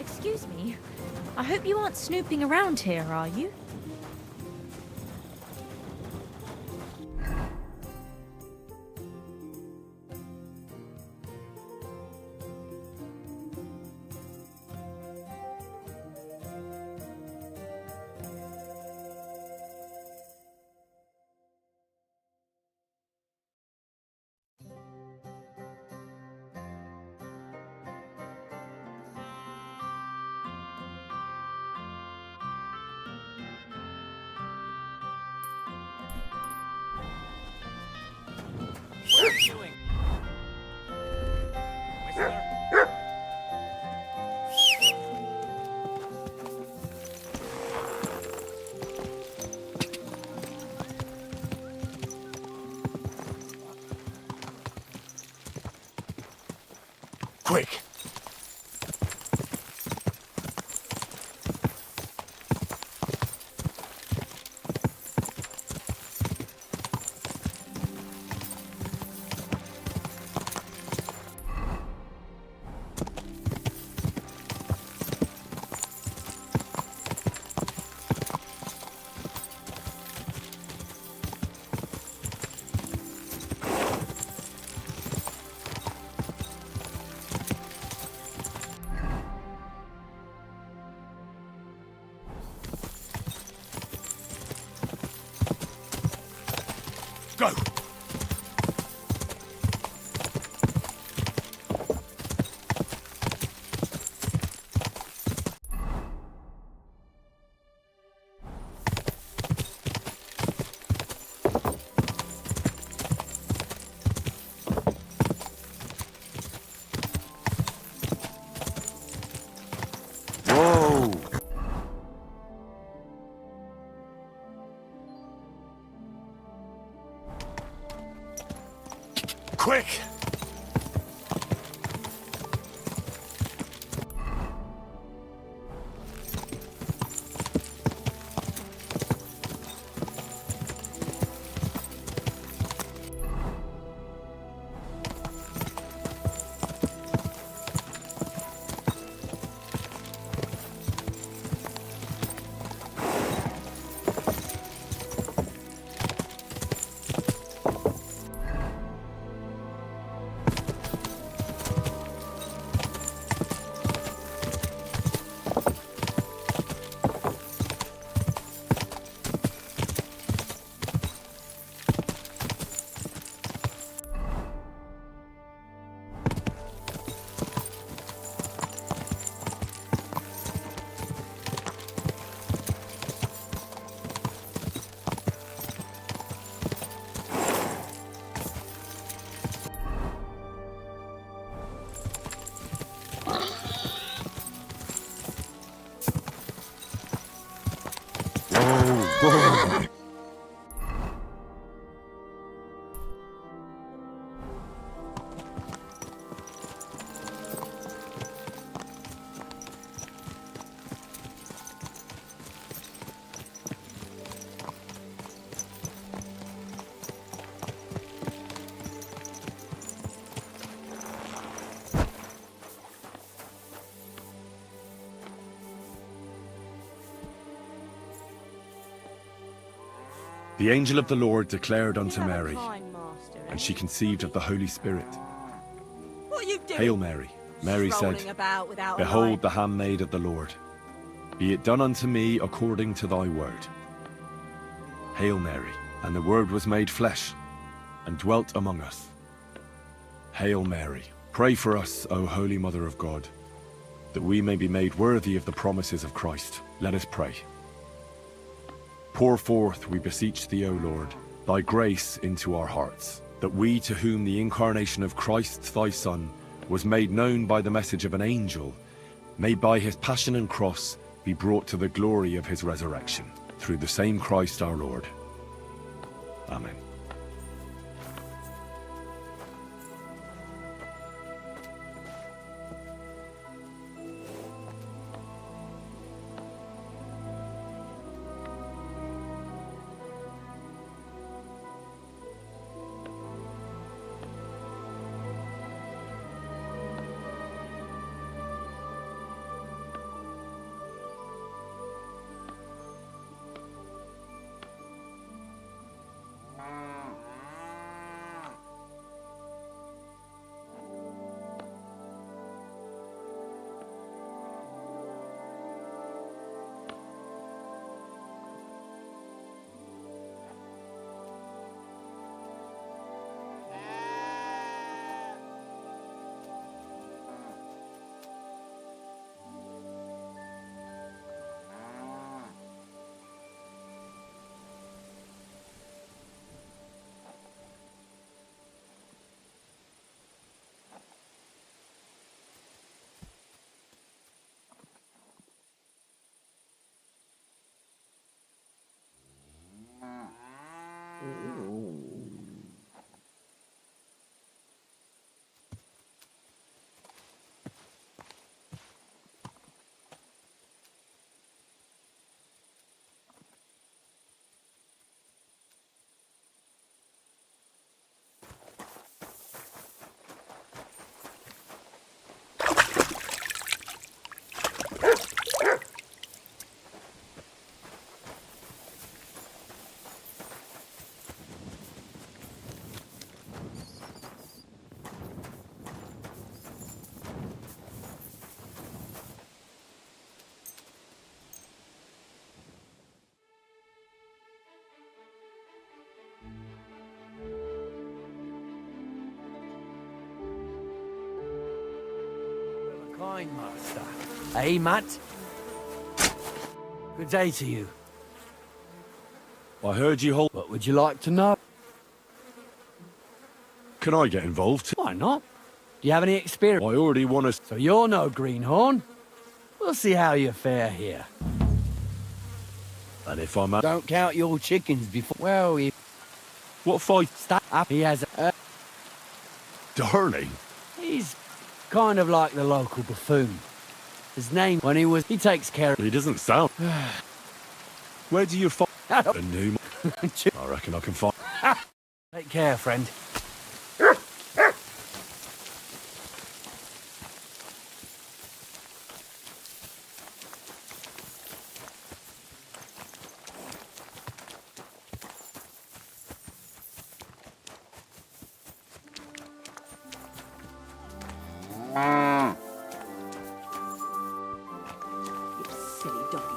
Excuse me. I hope you aren't snooping around here, are you? What are you doing? Whistler? Quick! The angel of the Lord declared unto You have a Mary, kind master, eh? and she conceived of the Holy Spirit. What are you doing? Hail Mary. Mary said, Strolling about without a Behold light. the handmaid of the Lord. Be it done unto me according to thy word. Hail Mary. And the Word was made flesh, and dwelt among us. Hail Mary. Pray for us, O Holy Mother of God, that we may be made worthy of the promises of Christ. Let us pray. Pour forth, we beseech thee, O Lord, thy grace into our hearts, that we, to whom the incarnation of Christ thy Son was made known by the message of an angel, may by his passion and cross be brought to the glory of his resurrection, through the same Christ our Lord. Amen. Kind master. Hey, Matt. Good day to you. I heard you hold... What would you like to know? Can I get involved? Why not? Do you have any experience? I already want to... So you're no greenhorn? We'll see how you fare here. And if I'm... Don't count your chickens before... Well, he... What fight? Stop up. He has a... Darling? He's kind of like the local buffoon. His name, when he takes care of... He doesn't sound... Where do you find... A new... I reckon I can find... Take care, friend. Silly doggy.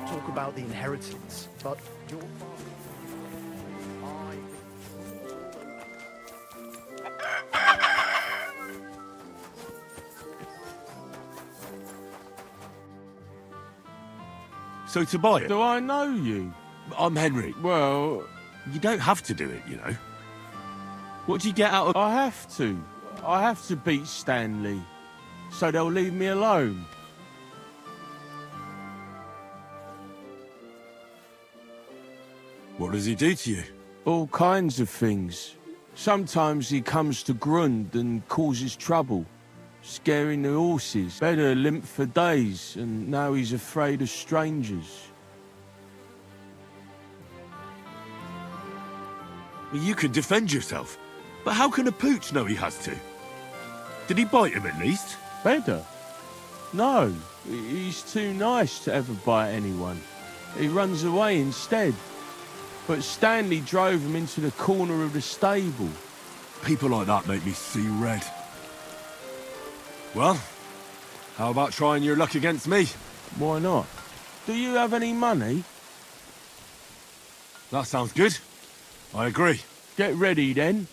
Talk about the inheritance, but your father... So to buy it? Do I know you? I'm Henry. Well, You don't have to do it, you know. What do you get out of... I have to. I have to beat Stanley, so they'll leave me alone. What does he do to you? All kinds of things. Sometimes he comes to Grund and causes trouble, scaring the horses. Better limp for days, and now he's afraid of strangers. Well, you could defend yourself, but how can a pooch know he has to? Did he bite him at least? Better? No, he's too nice to ever bite anyone. He runs away instead. But Stanley drove him into the corner of the stable. People like that make me see red. Well, how about trying your luck against me? Why not? Do you have any money? That sounds good. I agree. Get ready then.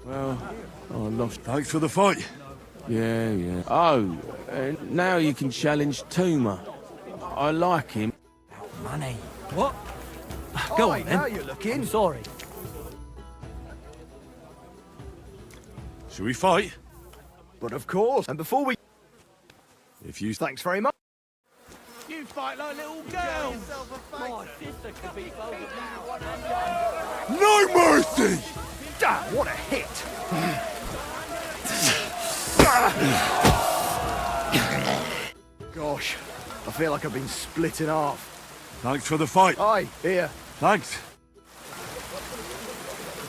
Well, I lost. Thanks for the fight. Yeah. Oh, and now you can challenge Tuma. I like him. Money. What? Go on, then. Now you're looking. I'm sorry. Should we fight? But of course. And before we... If you... Thanks very much. You fight like little girls. My sister could be No mercy! Damn, what a hit! Gosh, I feel like I've been split in half. Thanks for the fight. Aye, here. Thanks.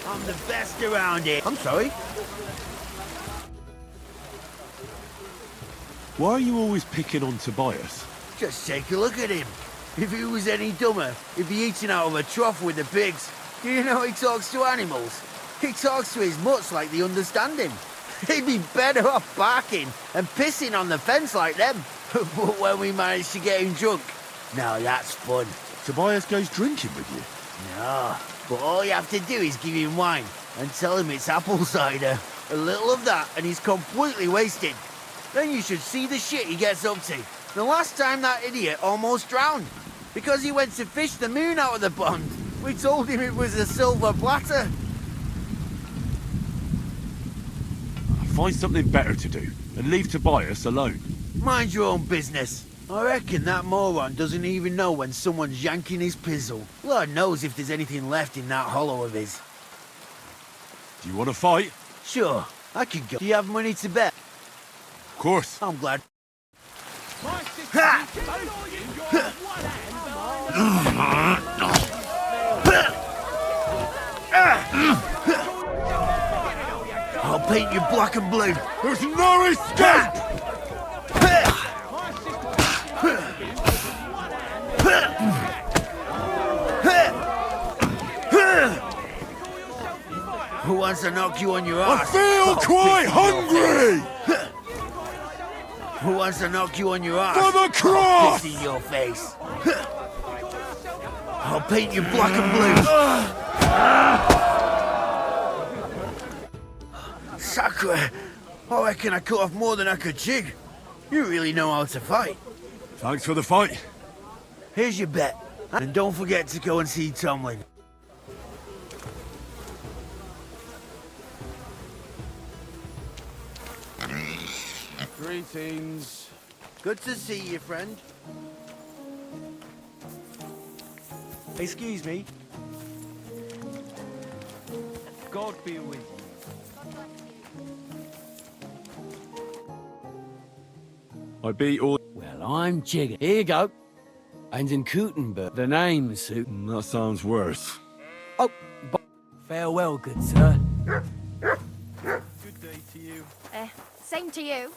I'm the best around here. I'm sorry. Why are you always picking on Tobias? Just take a look at him. If he was any dumber, he'd be eating out of a trough with the pigs. Do you know he talks to animals? He talks to his mutts like they understand him. He'd be better off barking and pissing on the fence like them. But when we managed to get him drunk, now that's fun. Tobias goes drinking with you? No, but all you have to do is give him wine and tell him it's apple cider. A little of that and he's completely wasted. Then you should see the shit he gets up to. The last time that idiot almost drowned because he went to fish the moon out of the pond. We told him it was a silver platter. Find something better to do and leave Tobias alone. Mind your own business. I reckon that moron doesn't even know when someone's yanking his pizzle. Lord knows if there's anything left in that hollow of his. Do you want to fight? Sure, I could go. Do you have money to bet? Of course. I'm glad. I'll paint you black and blue. There's no escape! Who wants to knock you on your ass? I feel quite hungry! Who wants to knock you on your ass? For the cross! Piss in your face. I'll paint you black and blue. Sacre! I reckon I cut off more than I could chew. You really know how to fight. Thanks for the fight. Here's your bet. And don't forget to go and see Tomlin. Greetings. Good to see you, friend. Excuse me. God be with you. I beat all... Well, I'm Jigger. Here you go. And in Kutenberg, the name's suit. That sounds worse. Oh, farewell, good sir. Good day to you. Same to you.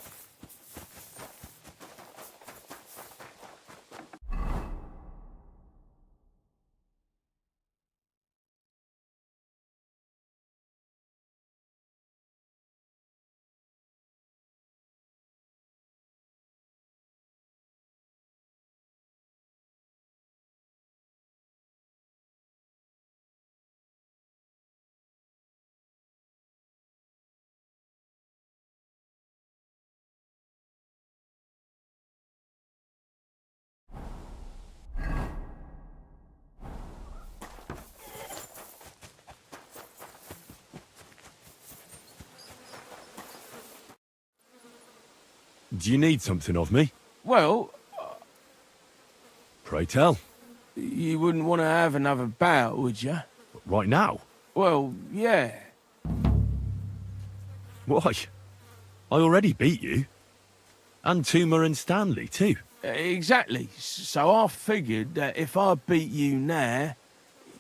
Do you need something of me? Well, Pray tell. you wouldn't want to have another bout, would you? Right now? Well, yeah. Why? I already beat you. And Tuma and Stanley, too. Exactly. So I figured that if I beat you now,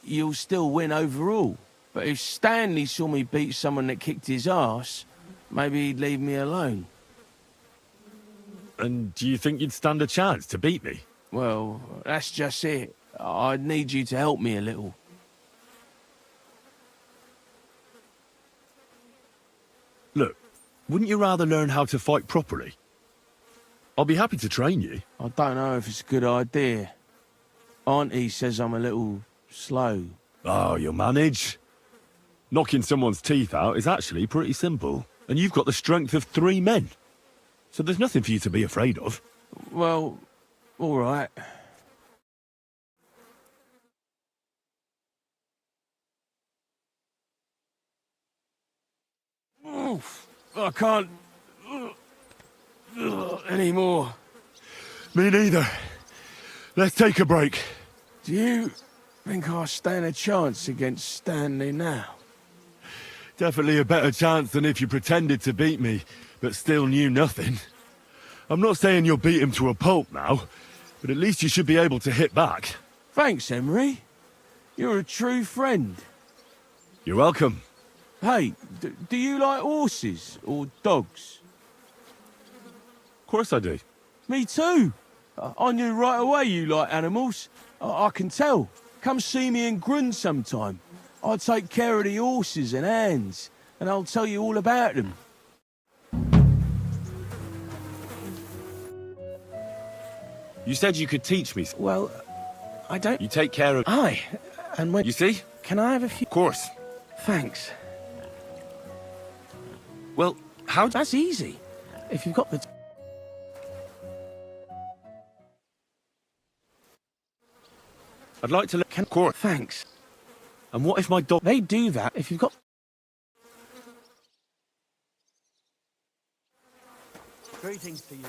you'll still win overall. But if Stanley saw me beat someone that kicked his ass, maybe he'd leave me alone. And do you think you'd stand a chance to beat me? Well, that's just it. I'd need you to help me a little. Look, wouldn't you rather learn how to fight properly? I'll be happy to train you. I don't know if it's a good idea. Auntie says I'm a little slow. Oh, you'll manage. Knocking someone's teeth out is actually pretty simple. And you've got the strength of 3 men. So there's nothing for you to be afraid of. Well, all right. Oof, I can't anymore. Me neither. Let's take a break. Do you think I stand a chance against Stanley now? Definitely a better chance than if you pretended to beat me, but still knew nothing. I'm not saying you'll beat him to a pulp now, but at least you should be able to hit back. Thanks, Emery. You're a true friend. You're welcome. Hey, do you like horses or dogs? Of course I do. Me too. I knew right away you like animals. I can tell. Come see me in Grun sometime. I'll take care of the horses and hounds, and I'll tell you all about them. You said you could teach me. Well, I don't... You take care of... Aye, and when... You see? Can I have a few... Of course. Thanks. Well, how... That's easy. If you've got the... I'd like to let... Of course. Thanks. And what if my dog... They do that if you've got... Greetings to you.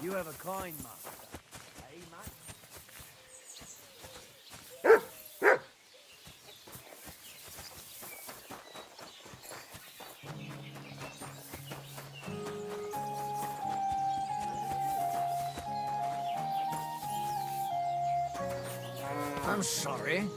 You have a kind master, eh, mate? I'm sorry.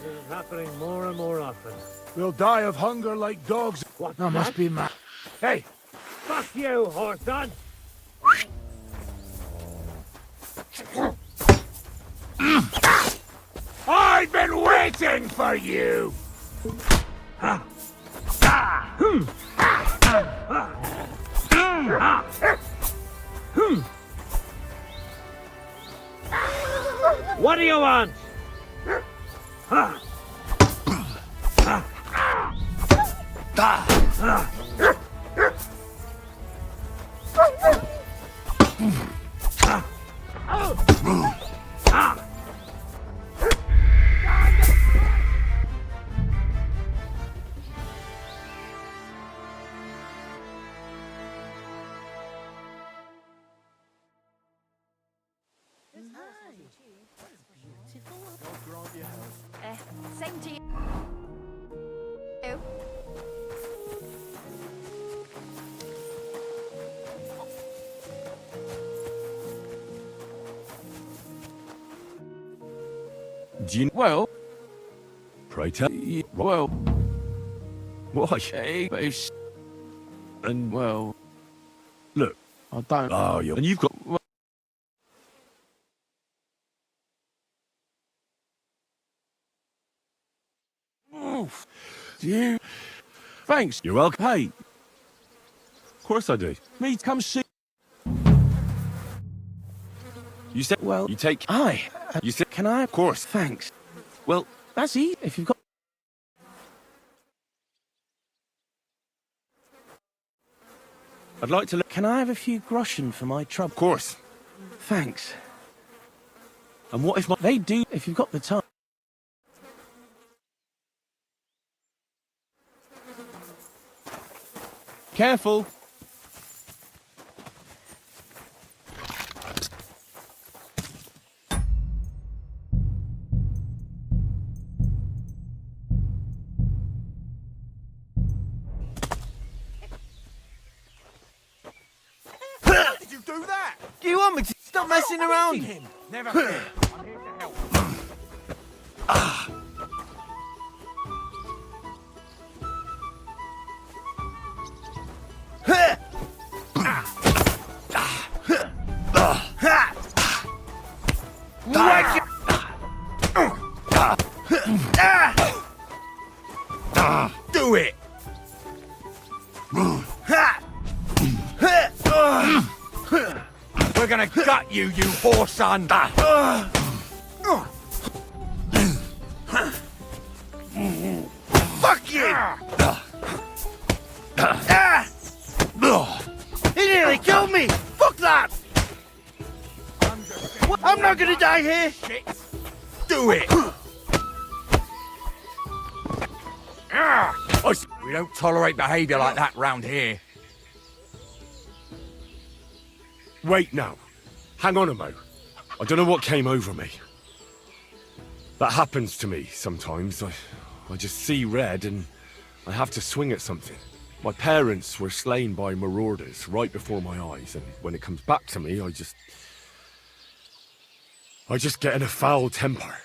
This is happening more and more often. We'll die of hunger like dogs. What? That must be mad. Hey! Fuck you, Horton! I've been waiting for you! What do you want? Same to you. Oh. Do you... Well... Pray tell... Well... Why? And, well... Look, I don't... Oh, you... And you've got... Oof. You... Thanks. You're welcome. Hey. Of course I do. Me, come see... You said... Well... You take... You said... Can I? Of course. Thanks. Well... That's easy if you've got... I'd like to look... Can I have a few groschen for my trouble? Of course. Thanks. And what if my... They do if you've got the time. Careful. Did you do that? Do you want me to stop messing around? Never fear. I'm here to help. Do it! We're gonna gut you, you whoreson! Fuck you! He nearly killed me! Fuck that! I'm not gonna die here! Do it! We don't tolerate behaviour like that round here. Wait now. Hang on a mo. I don't know what came over me. That happens to me sometimes. I just see red and I have to swing at something. My parents were slain by marauders right before my eyes, and when it comes back to me, I just get in a foul temper.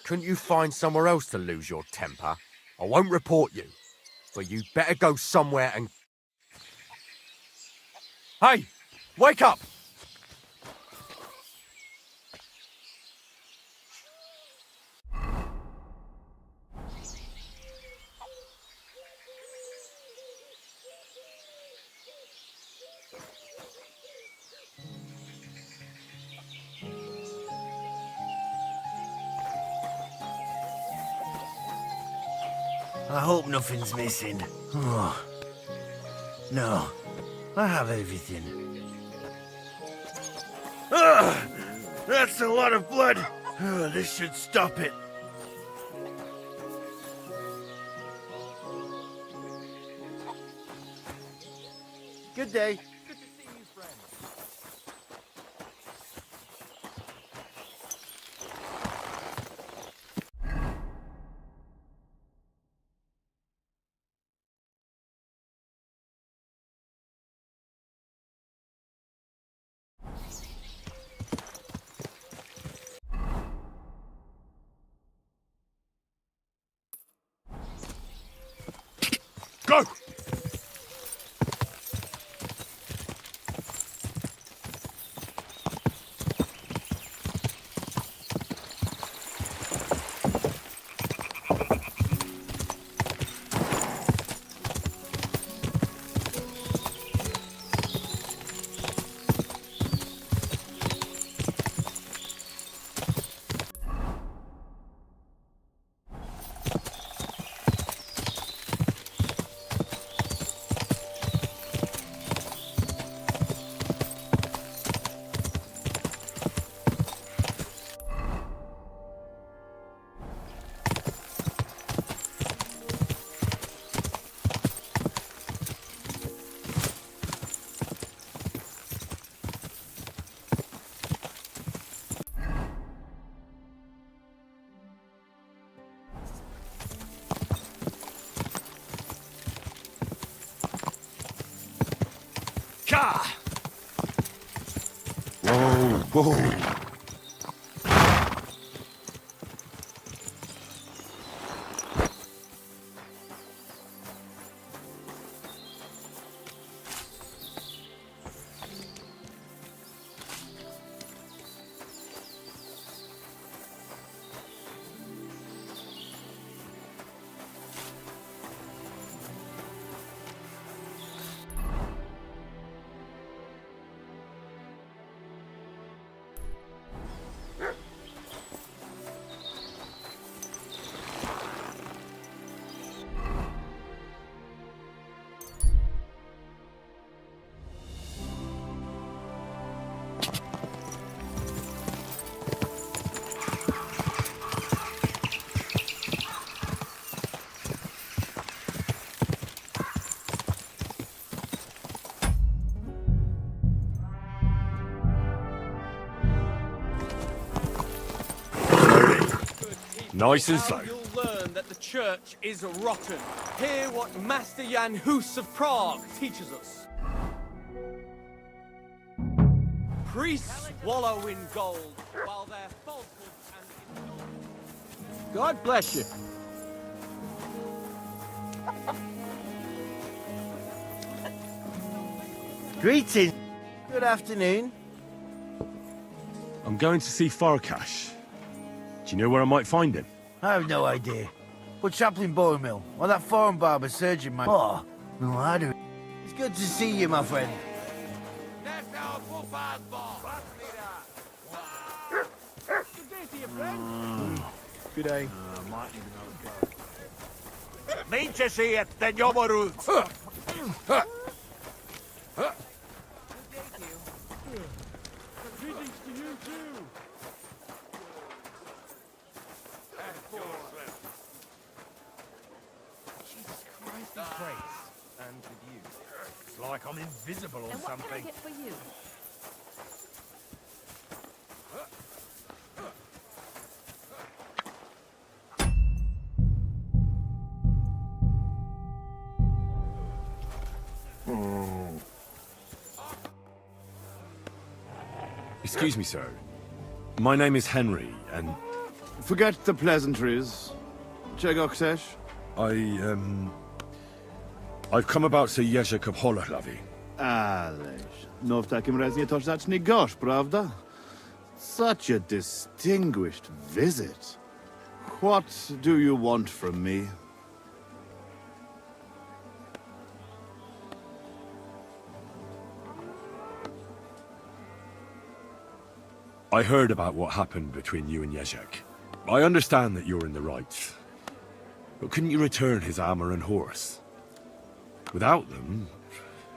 Couldn't you find somewhere else to lose your temper? I won't report you, but you'd better go somewhere and... Hey! Wake up! I hope nothing's missing. Oh. No, I have everything. Ugh, that's a lot of blood. This should stop it. Good day. Good to see you, friend. Go! Whoa, whoa. Nice and slow. You'll learn that the church is rotten. Hear what Master Jan Hus of Prague teaches us. Priests wallow in gold, while their falsehoods and God bless you. Greetings. Good afternoon. I'm going to see Farkash. Do you know where I might find him? I have no idea. But Chaplain Boromil, or that foreign barber surgeon man. Oh, no, I do. It's good to see you, my friend. Good day. Mince siet, den jobbar ut! Greetings to you too. Jesus Christ, these crates. And with you. It's like I'm invisible or And what can I something. get for you? Excuse me, sir. My name is Henry, and Forget the pleasantries. Czego chcesz? I've come about Sir Jerzek of Holochlavi. Ależ, no w takim razie to zacznij gorzh, prawda? Such a distinguished visit. What do you want from me? I heard about what happened between you and Jerzek. I understand that you're in the right. But couldn't you return his armor and horse? Without them,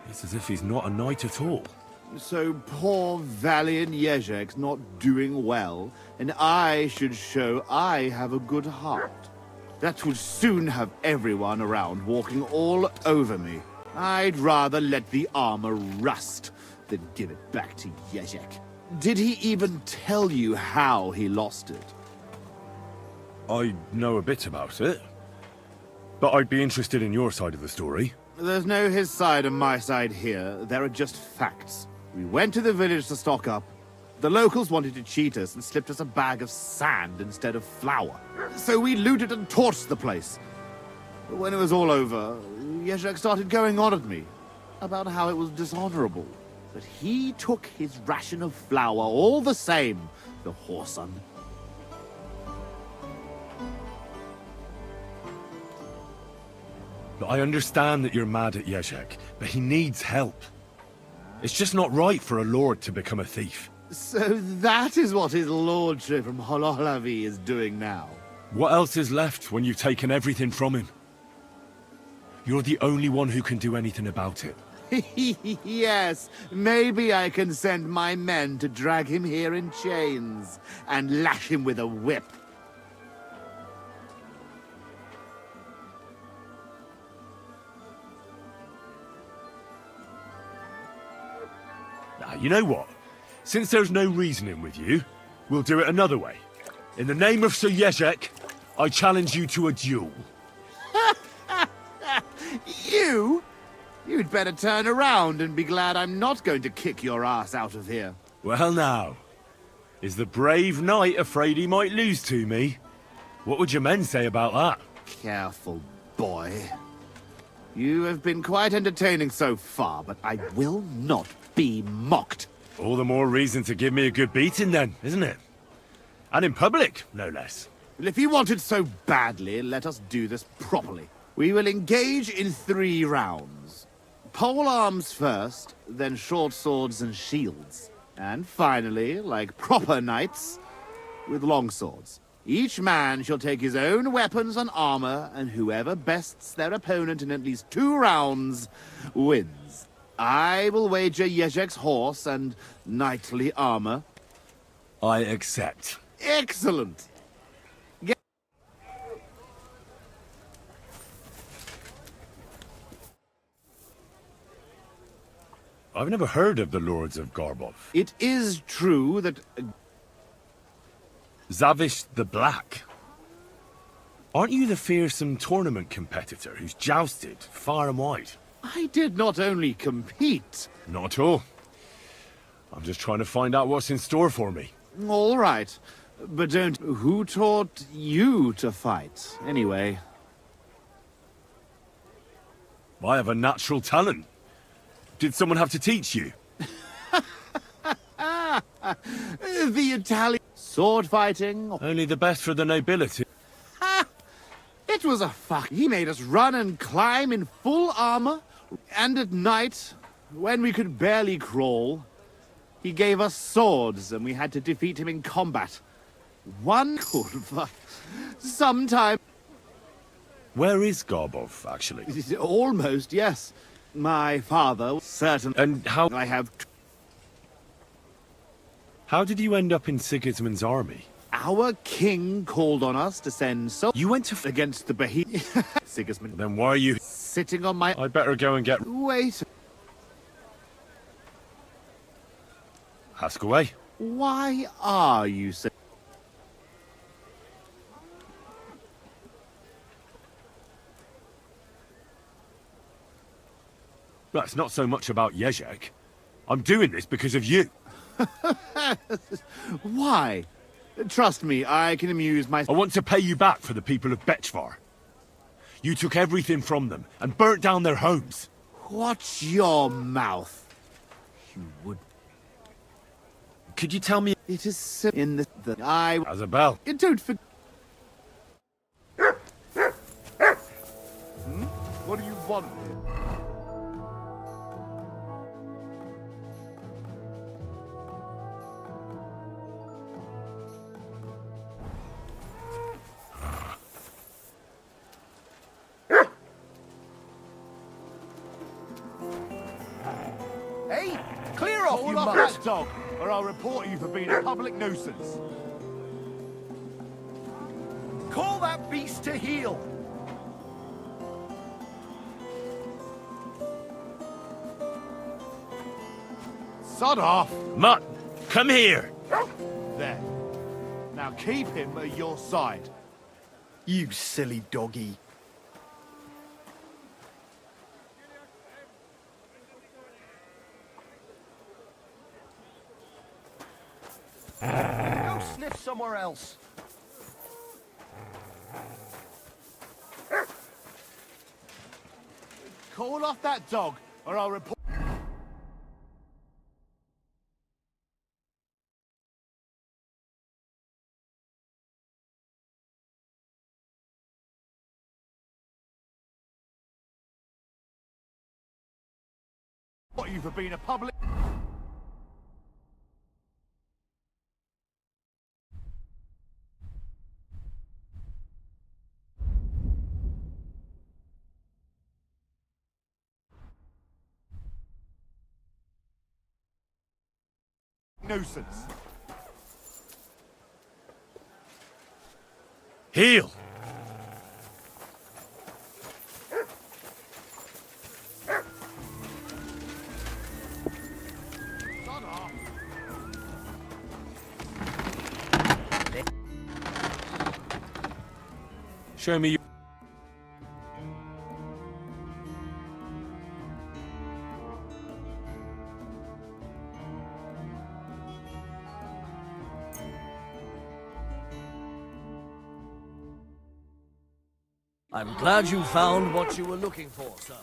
it's as if he's not a knight at all. So poor valiant Jerzek's not doing well, and I should show I have a good heart. That would soon have everyone around walking all over me. I'd rather let the armor rust than give it back to Jerzek. Did he even tell you how he lost it? I know a bit about it. But I'd be interested in your side of the story. There's no his side and my side here. There are just facts. We went to the village to stock up. The locals wanted to cheat us and slipped us a bag of sand instead of flour. So we looted and torched the place. But when it was all over, Jerzek started going on at me about how it was dishonorable. But he took his ration of flour all the same, the whoreson. But I understand that you're mad at Jerzek, but he needs help. It's just not right for a lord to become a thief. So that is what his lordship from Holochlavi is doing now. What else is left when you've taken everything from him? You're the only one who can do anything about it. Yes, maybe I can send my men to drag him here in chains and lash him with a whip. Now, you know what? Since there's no reasoning with you, we'll do it another way. In the name of Sir Jerzek, I challenge you to a duel. You You'd better turn around and be glad I'm not going to kick your ass out of here. Well now, is the brave knight afraid he might lose to me? What would your men say about that? Careful, boy. You have been quite entertaining so far, but I will not be mocked. All the more reason to give me a good beating then, isn't it? And in public, no less. Well, if you want it so badly, let us do this properly. We will engage in 3 rounds. Pole arms first, then short swords and shields. And finally, like proper knights, with long swords. Each man shall take his own weapons and armor, and whoever bests their opponent in at least 2 rounds wins. I will wager Yezhek's horse and knightly armor. I accept. Excellent! I've never heard of the Lords of Garbov. It is true that... Zavish the Black. Aren't you the fearsome tournament competitor who's jousted far and wide? I did not only compete. Not at all. I'm just trying to find out what's in store for me. All right. But don't... Who taught you to fight, anyway? I have a natural talent. Did someone have to teach you? The Italian... Sword fighting? Only the best for the nobility. It was a fuck. He made us run and climb in full armor. And at night, when we could barely crawl, he gave us swords and we had to defeat him in combat. One could fuck. Sometime... Where is Garbov, actually? Almost, yes. My father, certain... And how... I have... How did you end up in Sigismund's army? Our king called on us to send so... You went to... Against the Bohemian... Sigismund... Then why are you... Sitting on my... I'd better go and get... Wait. Ask away. Why are you so... Well, it's not so much about Yezhek. I'm doing this because of you. Why? Trust me, I can amuse myself. I want to pay you back for the people of Bechvar. You took everything from them and burnt down their homes. Watch your mouth. You would... Could you tell me... It is in the... I... Isabel. Don't forget... What do you want? Hey, clear off, you off mutt! that dog, or I'll report you for being a public nuisance. Call that beast to heel! Sod off! Mutt, come here! There. Now keep him at your side. You silly doggy. Go sniff somewhere else. Call off that dog, or I'll report... you for being a public... nuisance. Heel! Show me your... I'm glad you found what you were looking for, sir.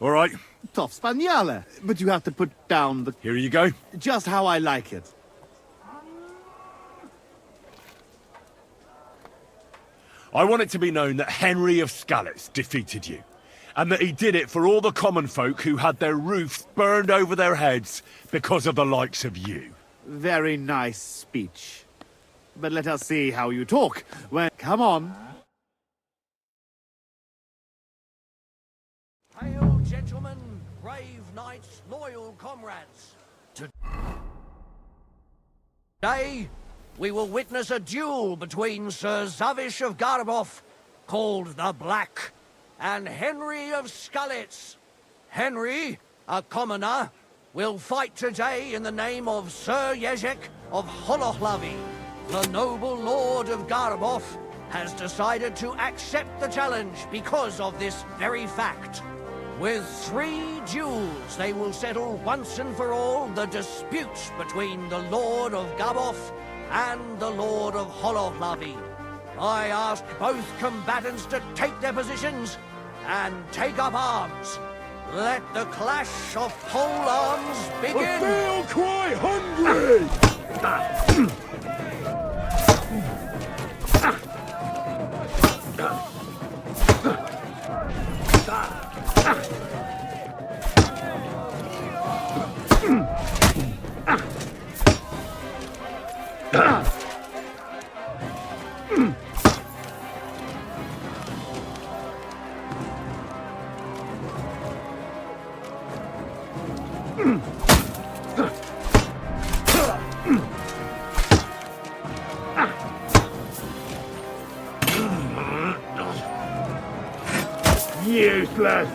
All right. Top Spaniale. But you have to put down the... Here you go. Just how I like it. I want it to be known that Henry of Skalitz defeated you, and that he did it for all the common folk who had their roofs burned over their heads because of the likes of you. Very nice speech. But let us see how you talk. Well, come on. Hail, gentlemen, brave knights, loyal comrades. Today, we will witness a duel between Sir Zavish of Garabov, called the Black, and Henry of Skalitz. Henry, a commoner, will fight today in the name of Sir Jezek of Holohlavi. The noble lord of Garabov has decided to accept the challenge because of this very fact. With 3 duels, they will settle once and for all the dispute between the Lord of Gabov and the Lord of Holohlavi. I ask both combatants to take their positions and take up arms. Let the clash of pole arms begin! I feel quite hungry! Useless!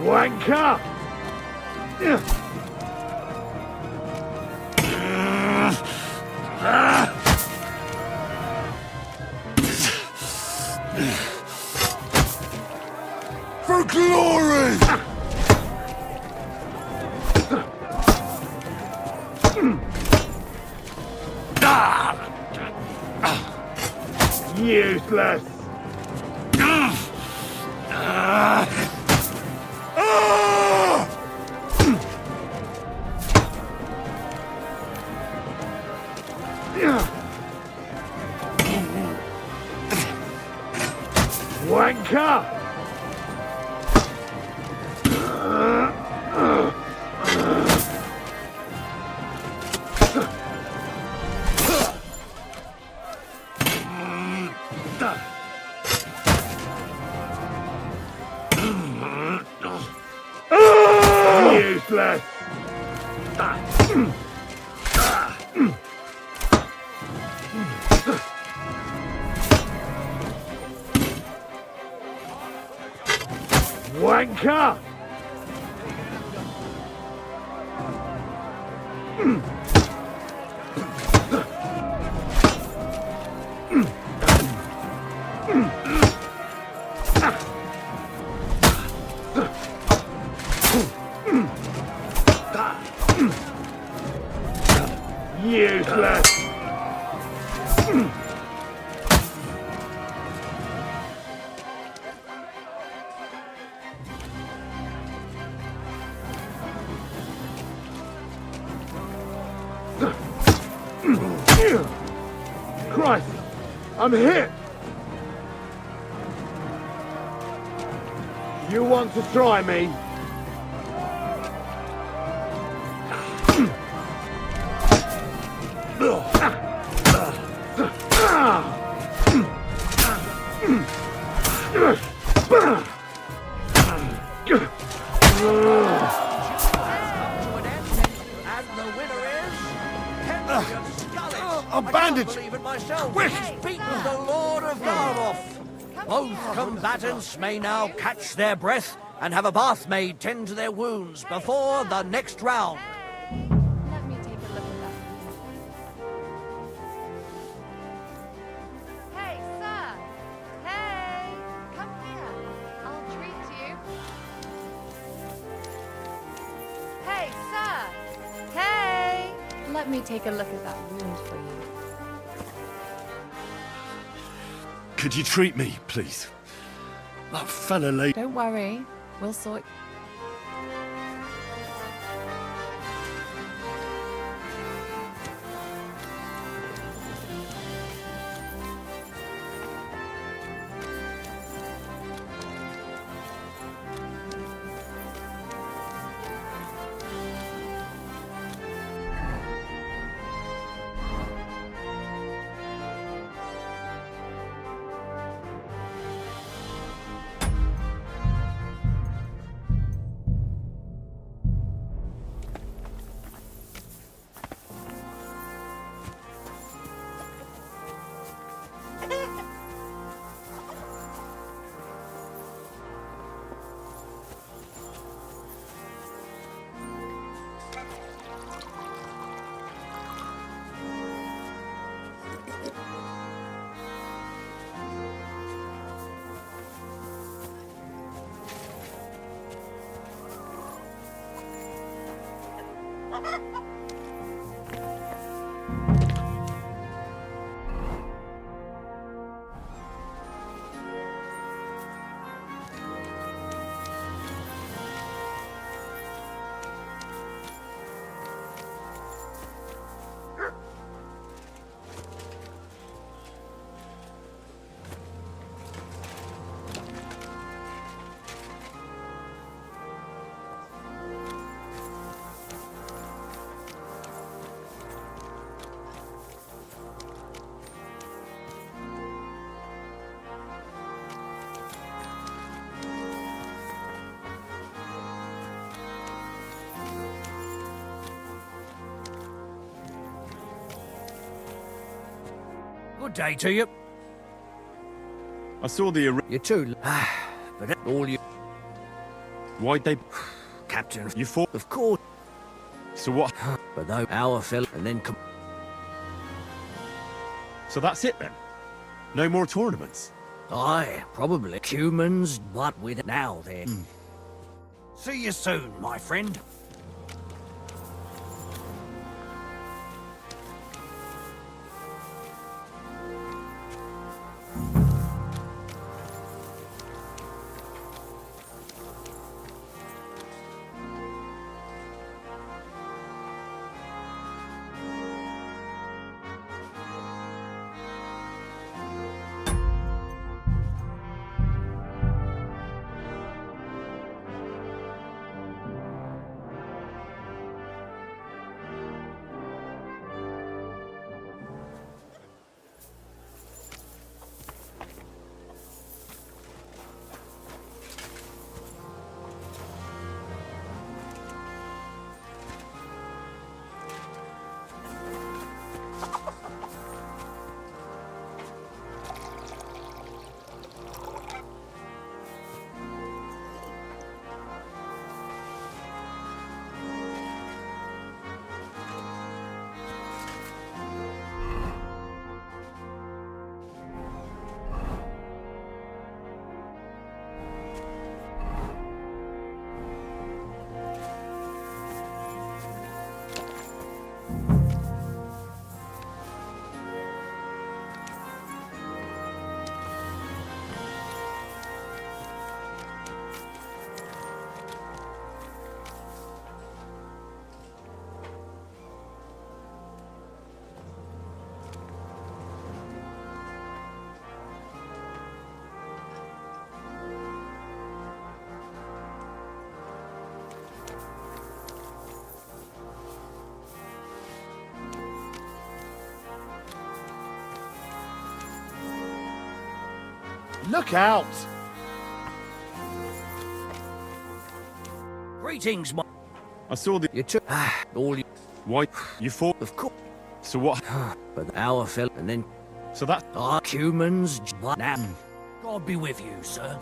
Wanker! Useless. Wanker! Useless! Wanker! Useless! Christ! I'm hit! You want to try me? A bandage! I can't believe it myself. He's beaten the Lord of Garmoth. Both combatants may now catch their breath and have a bath made tend to their wounds before the next round. Let me take a look at that. Hey, sir! Hey! Come here. I'll treat you. Hey, sir! Hey! Let me take a look at that wound for you. Could you treat me, please? That fella lady. Don't worry. We'll sort. Good day to you. I saw the... You too. But all you... Why'd they... Captain, You fought... of course. So what? But no, our fella, and then come... So that's it then? No more tournaments? Aye, probably. Humans, but with it now then. See you soon, my friend. Look out! Greetings, my... I saw the... You took... all you... Why? You fought? Of course. So what? But our fell, and then... So that... Our humans... Now, God be with you, sir.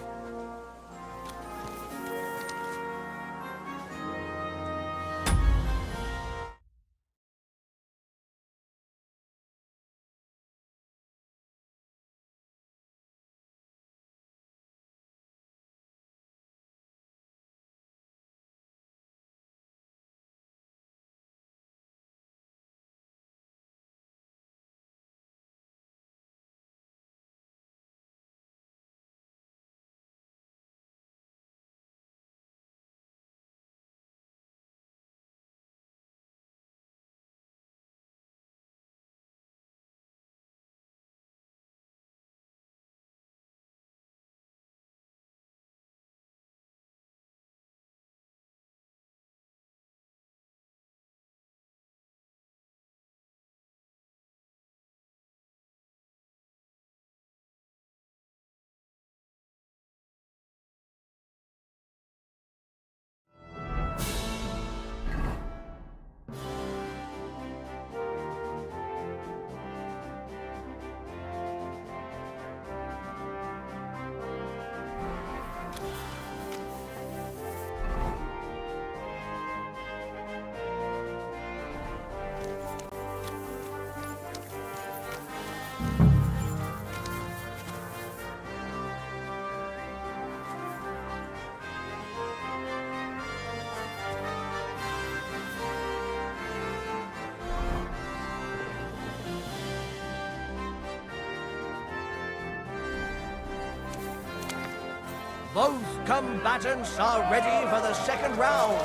Both combatants are ready for the second round.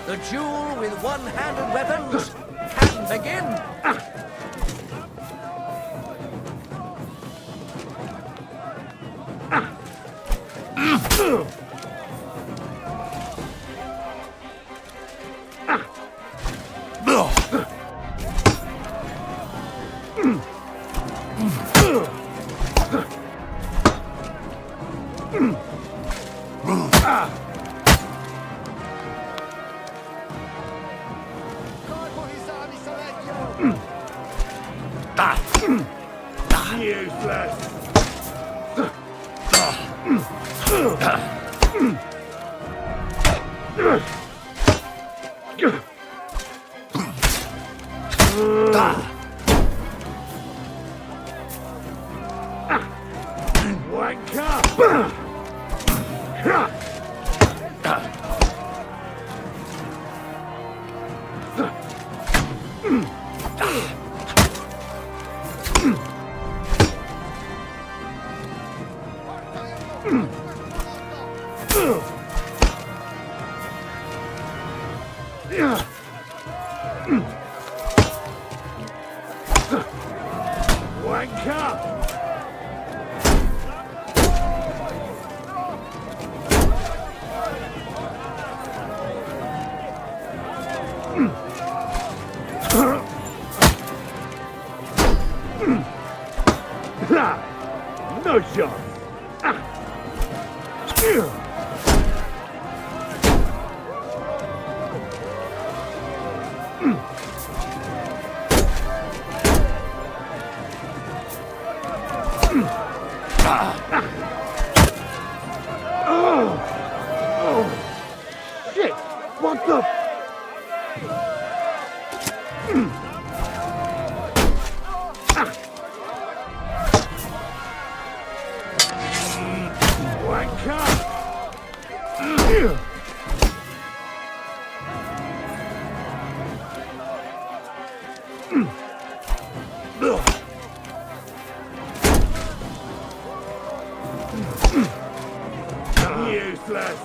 The duel with one-handed weapons can begin. No shot. Shit! What the? Useless.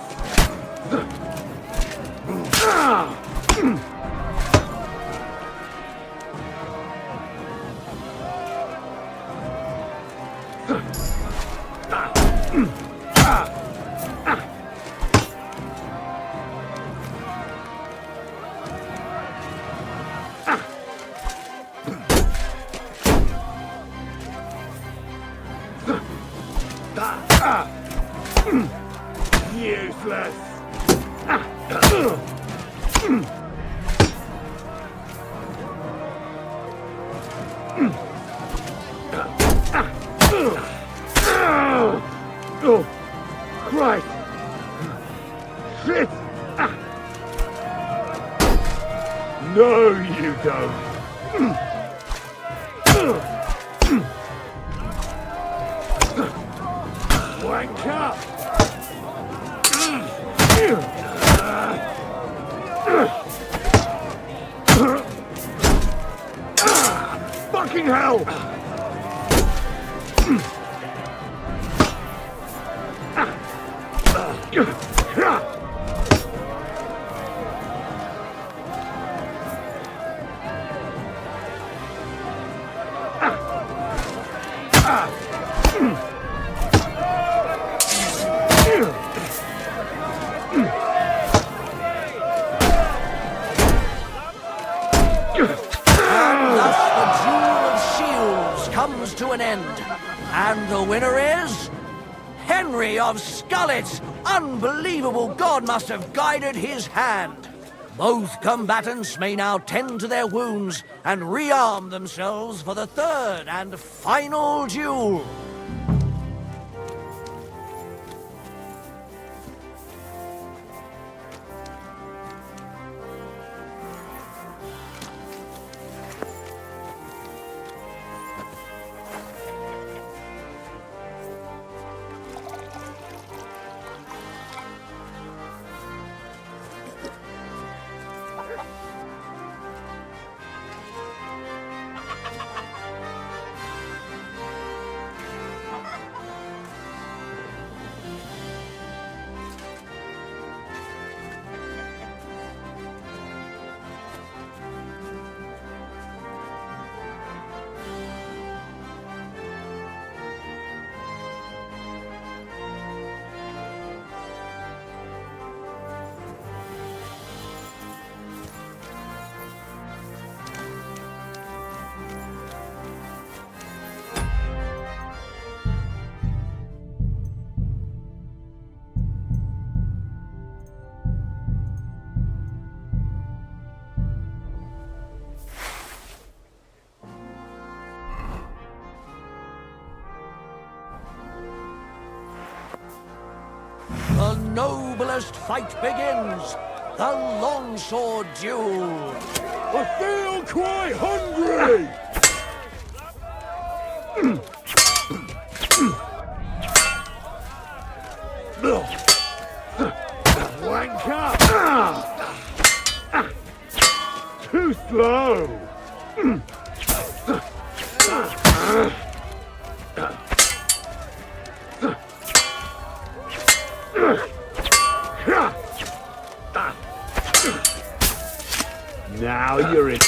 Oh, Christ! Shit! No, you don't. Wank up! Fucking hell! Comes to an end. And the winner is... Henry of Scarlet! Unbelievable, God must have guided his hand. Both combatants may now tend to their wounds and rearm themselves for the third and final duel. The noblest fight begins. The longsword duel. I feel quite hungry! Wank up! Too slow! Now you're in.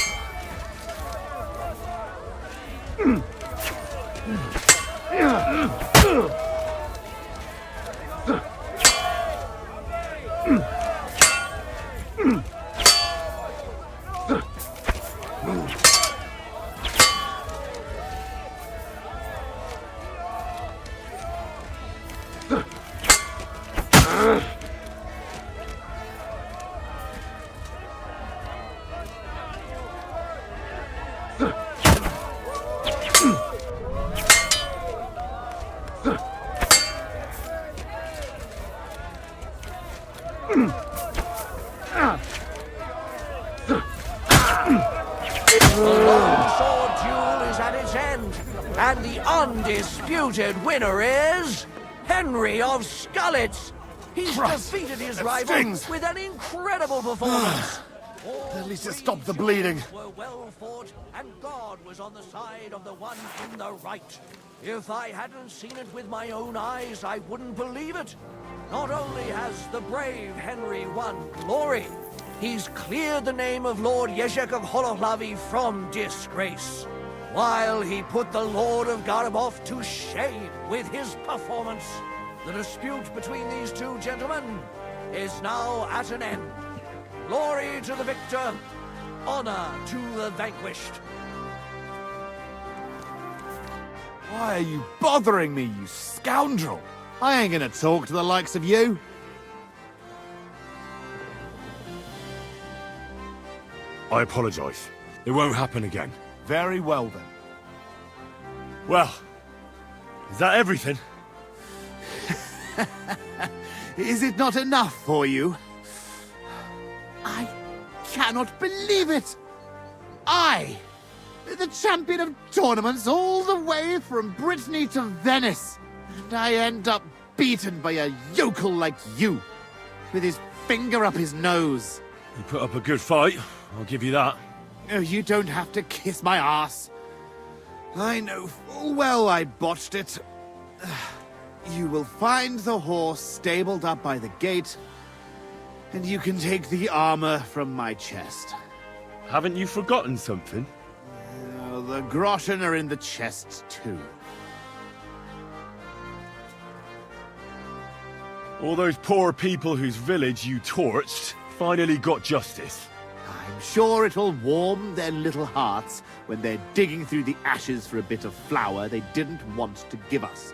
And the undisputed winner is... Henry of Scarlet! He's defeated his rival with an incredible performance. At least it stopped the bleeding. Were well fought, and God was on the side of the one in the right. If I hadn't seen it with my own eyes, I wouldn't believe it. Not only has the brave Henry won glory, he's cleared the name of Lord Yeshek of Holohlavi from disgrace, while he put the Lord of Garabov to shame with his performance. The dispute between these two gentlemen is now at an end. Glory to the victor, honor to the vanquished. Why are you bothering me, you scoundrel? I ain't gonna talk to the likes of you. I apologize. It won't happen again. Very well then. Well, is that everything? Is it not enough for you? I cannot believe it! I, the champion of tournaments all the way from Brittany to Venice, and I end up beaten by a yokel like you, with his finger up his nose. You put up a good fight, I'll give you that. Oh, you don't have to kiss my ass. I know full well I botched it. You will find the horse stabled up by the gate, and you can take the armor from my chest. Haven't you forgotten something? The groschen are in the chest, too. All those poor people whose village you torched finally got justice. I'm sure it'll warm their little hearts when they're digging through the ashes for a bit of flour they didn't want to give us.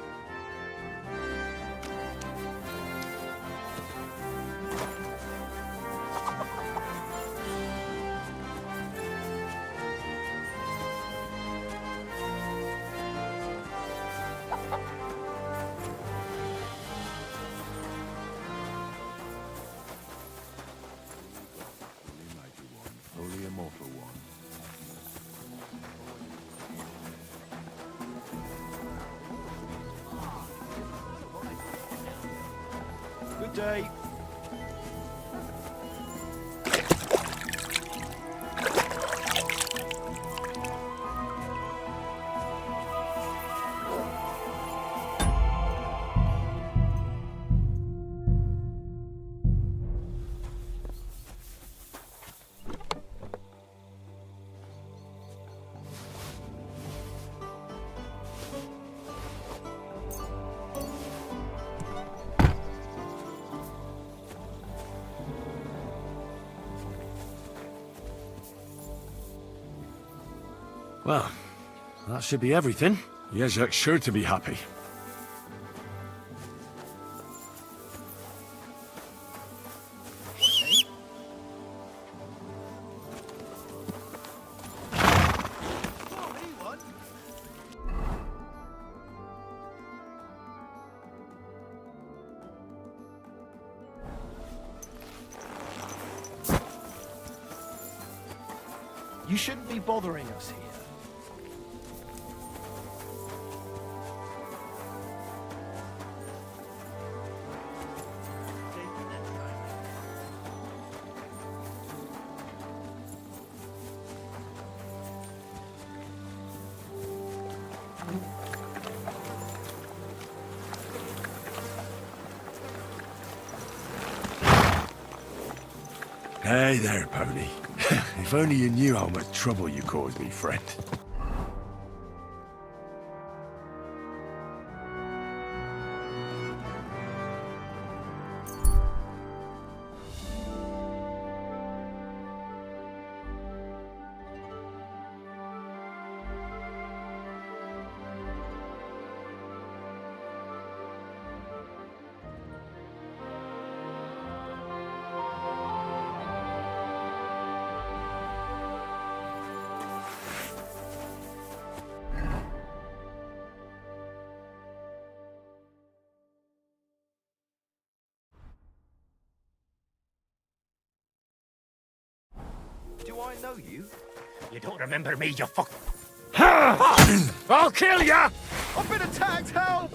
Only a mortal one. Good day. Well, that should be everything. Jezek's sure to be happy. You shouldn't be bothering us here. Hey there, pony. If only you knew how much trouble you caused me, friend. Do I know you? You don't remember me, you fuck... I'll kill ya! I've been attacked, help!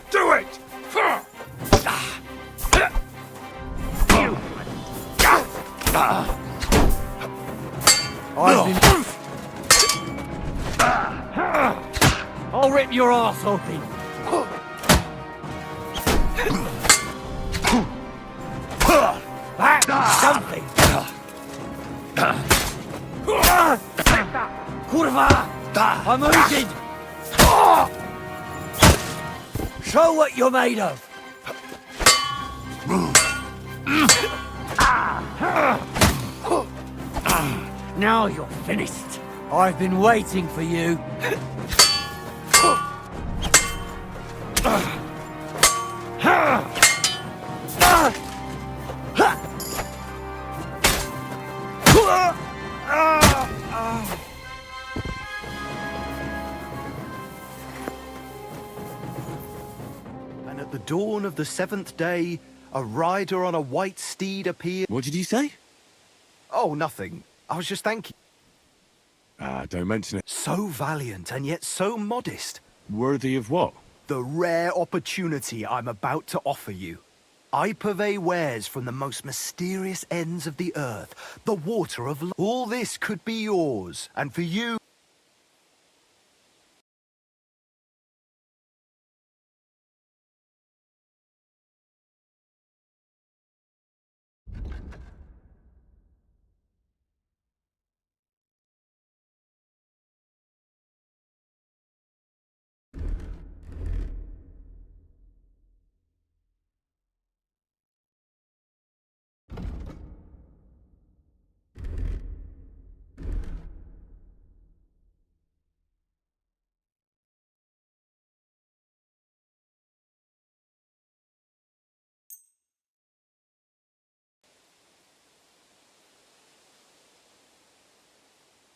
Do it! I'll rip your arse open. That's something. Kurwa! I'm wounded! Show what you're made of! Now you're finished. I've been waiting for you. dawn of the seventh day, a rider on a white steed appeared. What did you say? Oh, nothing. I was just thanking. Don't mention it. So valiant and yet so modest. Worthy of what? The rare opportunity I'm about to offer you. I purvey wares from the most mysterious ends of the earth, the water of life. All this could be yours, and for you...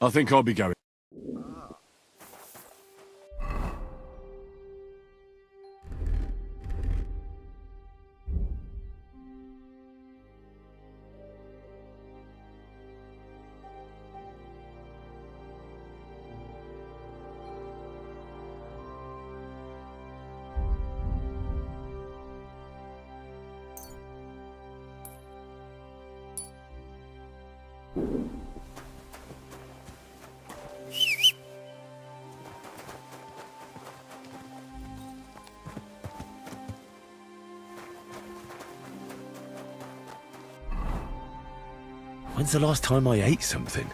I think I'll be going. When's the last time I ate something?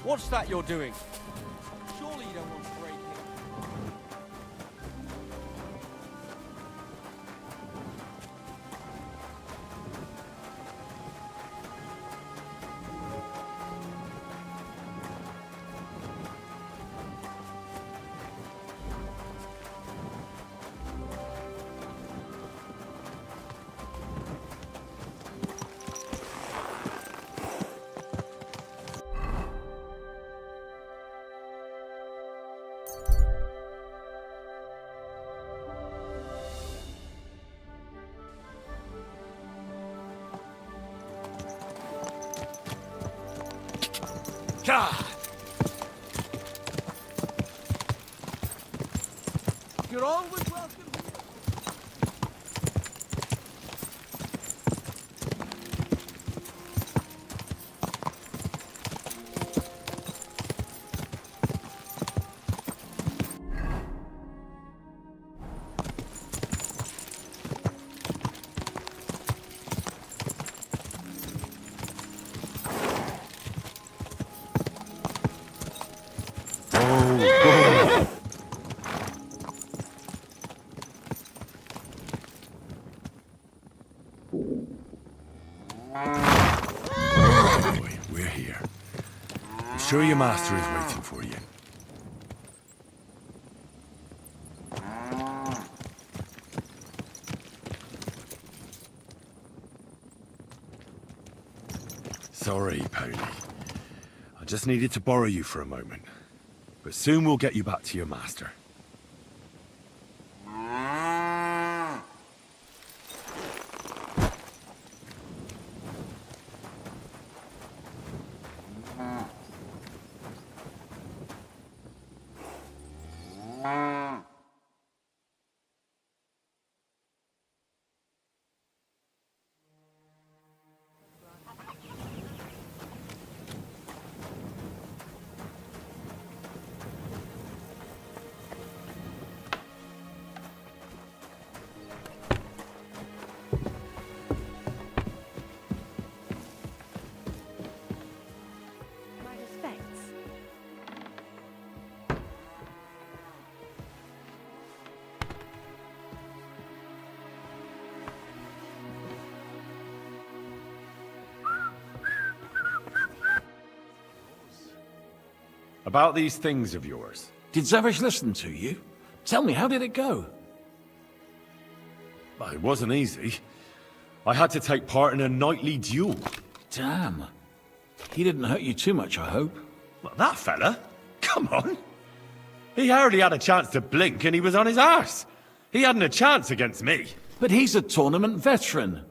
What's that you're doing? Surely you don't want to break in. You're always welcome here. Boy, we're here. I'm sure your master is waiting for you. Sorry, Pony. I just needed to borrow you for a moment. But soon we'll get you back to your master. About these things of yours. Did Zavish listen to you? Tell me, how did it go? Well, it wasn't easy. I had to take part in a nightly duel. Damn. He didn't hurt you too much, I hope. Well, that fella? Come on. He hardly had a chance to blink and he was on his arse. He hadn't a chance against me. But he's a tournament veteran.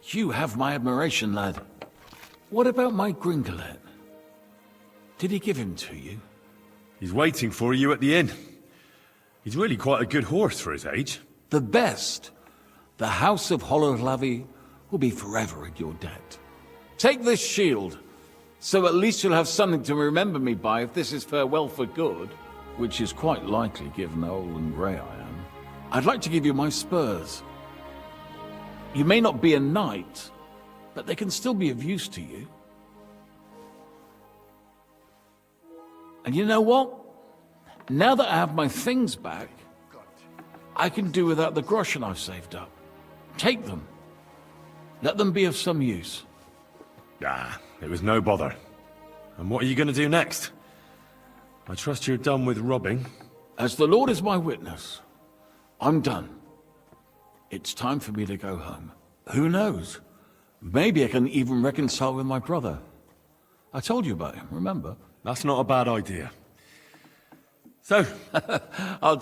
You have my admiration, lad. What about my Gringolet? Did he give him to you? He's waiting for you at the inn. He's really quite a good horse for his age. The best. The House of Hollowlavi will be forever in your debt. Take this shield, so at least you'll have something to remember me by if this is farewell for good, which is quite likely given how old and grey I am. I'd like to give you my spurs. You may not be a knight, but they can still be of use to you. And you know what? Now that I have my things back, I can do without the groschen I've saved up. Take them. Let them be of some use. Ah, it was no bother. And what are you going to do next? I trust you're done with robbing. As the Lord is my witness, I'm done. It's time for me to go home. Who knows? Maybe I can even reconcile with my brother. I told you about him, remember? That's not a bad idea. So, I'll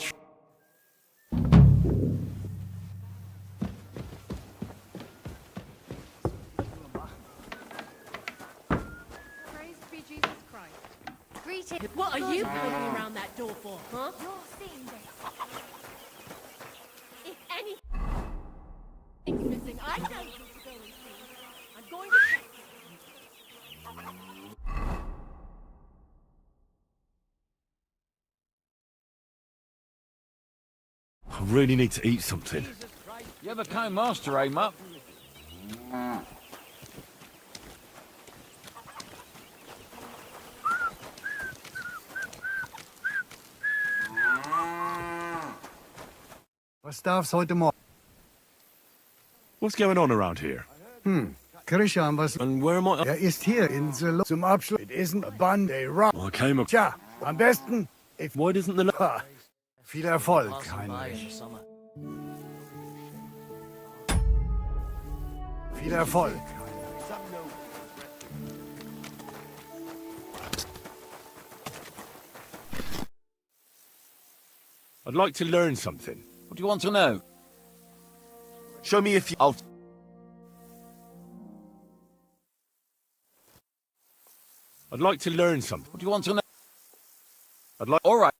Praise be Jesus Christ. Greetings. What are you poking around that door for, huh? You're seeing this. If anything's missing, I know who to go and see. I'm going to check. I really need to eat something. You're the kind master, eh, Mutt? Was darf's heute Morgen? What's going on around here? Christian, was... And where am I? Ist hier in Selo. Zum Abschluss. It isn't a bun, they rock. Well, I came up... Tja, am besten... If... Why doesn't the... Ha. Viel Erfolg, Heinrich. Viel Erfolg. I'd like to learn something. What do you want to know? Show me if you... I'd like to learn something. What do you want to know? I'd like... All right.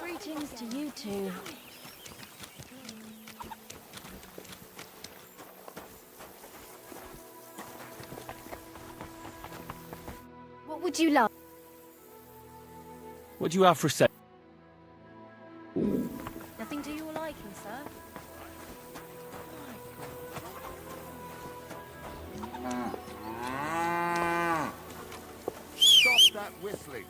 Greetings to you two. What would you like? What do you have for sale? Nothing to your liking, sir. Stop that whistling.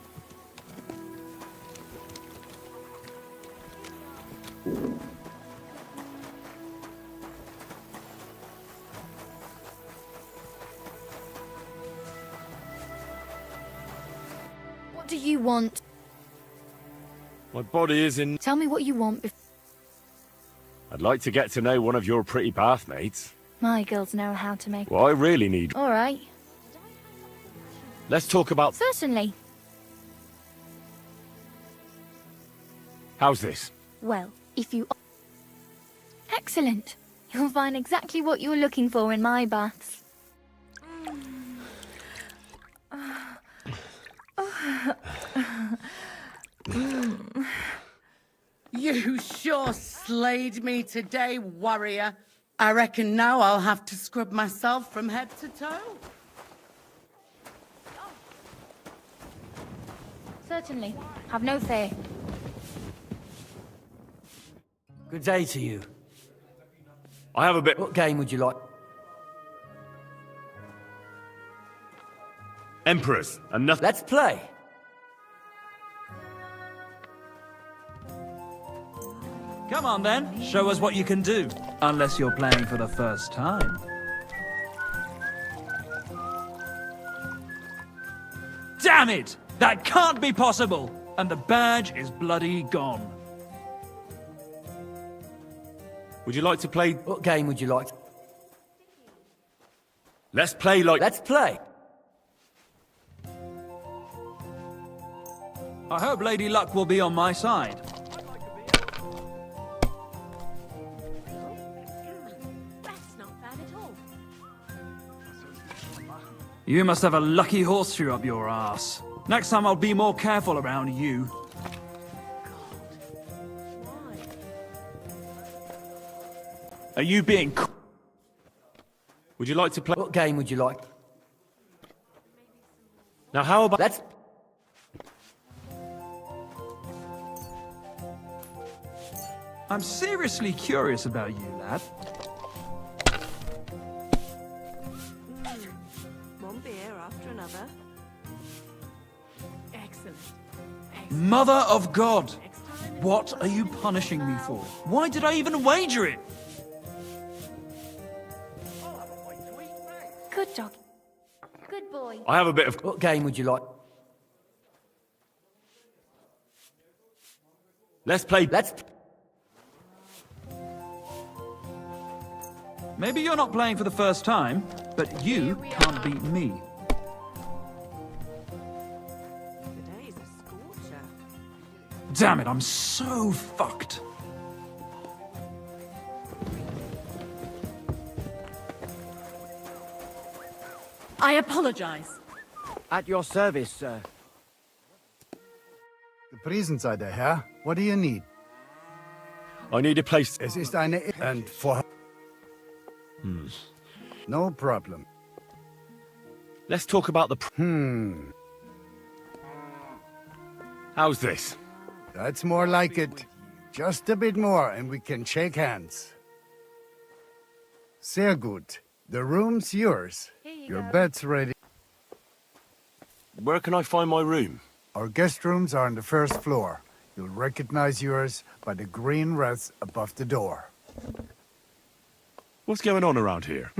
What do you want? My body is in... Tell me what you want before... I'd like to get to know one of your pretty bathmates. My girls know how to make... Well, I really need... All right. Let's talk about... Certainly. How's this? Well, if you... Excellent. You'll find exactly what you're looking for in my baths. You sure slayed me today, warrior. I reckon now I'll have to scrub myself from head to toe. Certainly. Have no fear. Good day to you. I have a bit... What game would you like? Emperors, and nothing... Let's play. Come on then, show us what you can do. Unless you're playing for the first time. Damn it! That can't be possible! And the badge is bloody gone. Would you like to play... What game would you like? Let's play like... Let's play. I hope Lady Luck will be on my side. That's not bad at all. You must have a lucky horseshoe up your ass. Next time I'll be more careful around you. Are you being... Would you like to play... What game would you like? Now how about... Let's... I'm seriously curious about you, lad. One beer after another. Excellent. Mother of God! What are you punishing me for? Why did I even wager it? Good dog. Good boy. I have a bit of... What game would you like? Let's play... Let's... Maybe you're not playing for the first time, but you can't beat me. Today's a scorcher. Damn it, I'm so fucked. I apologize. At your service, sir. Gepriesen sei der Herr. What do you need? I need a place... Es ist eine... And for... No problem. Let's talk about the... How's this? That's more like it. Just a bit more and we can shake hands. Sehr gut. The room's yours. Your bed's ready. Where can I find my room? Our guest rooms are on the first floor. You'll recognize yours by the green wreath above the door. What's going on around here?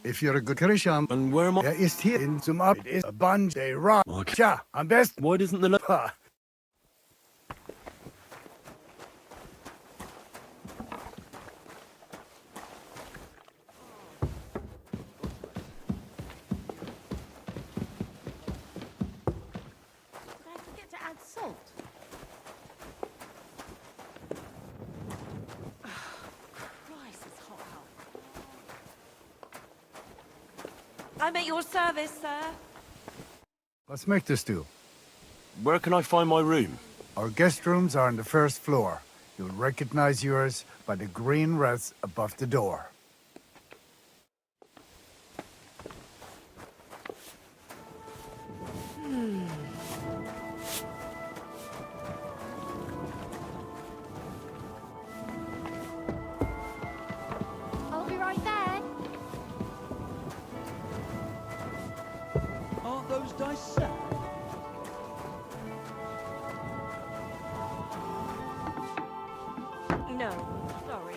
If you're a good Christian, And where am I? ist hier in zum Ab ist a bunch they rock. Tja, am besten. Why doesn't the... Ha. Did I forget to add salt? Christ, it's hot out. I'm at your service, sir. Was möchtest du? Where can I find my room? Our guest rooms are on the first floor. You'll recognize yours by the green wreath above the door. those dice set? No, sorry.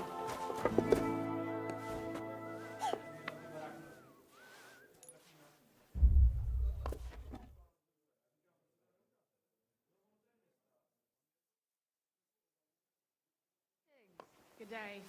Good day.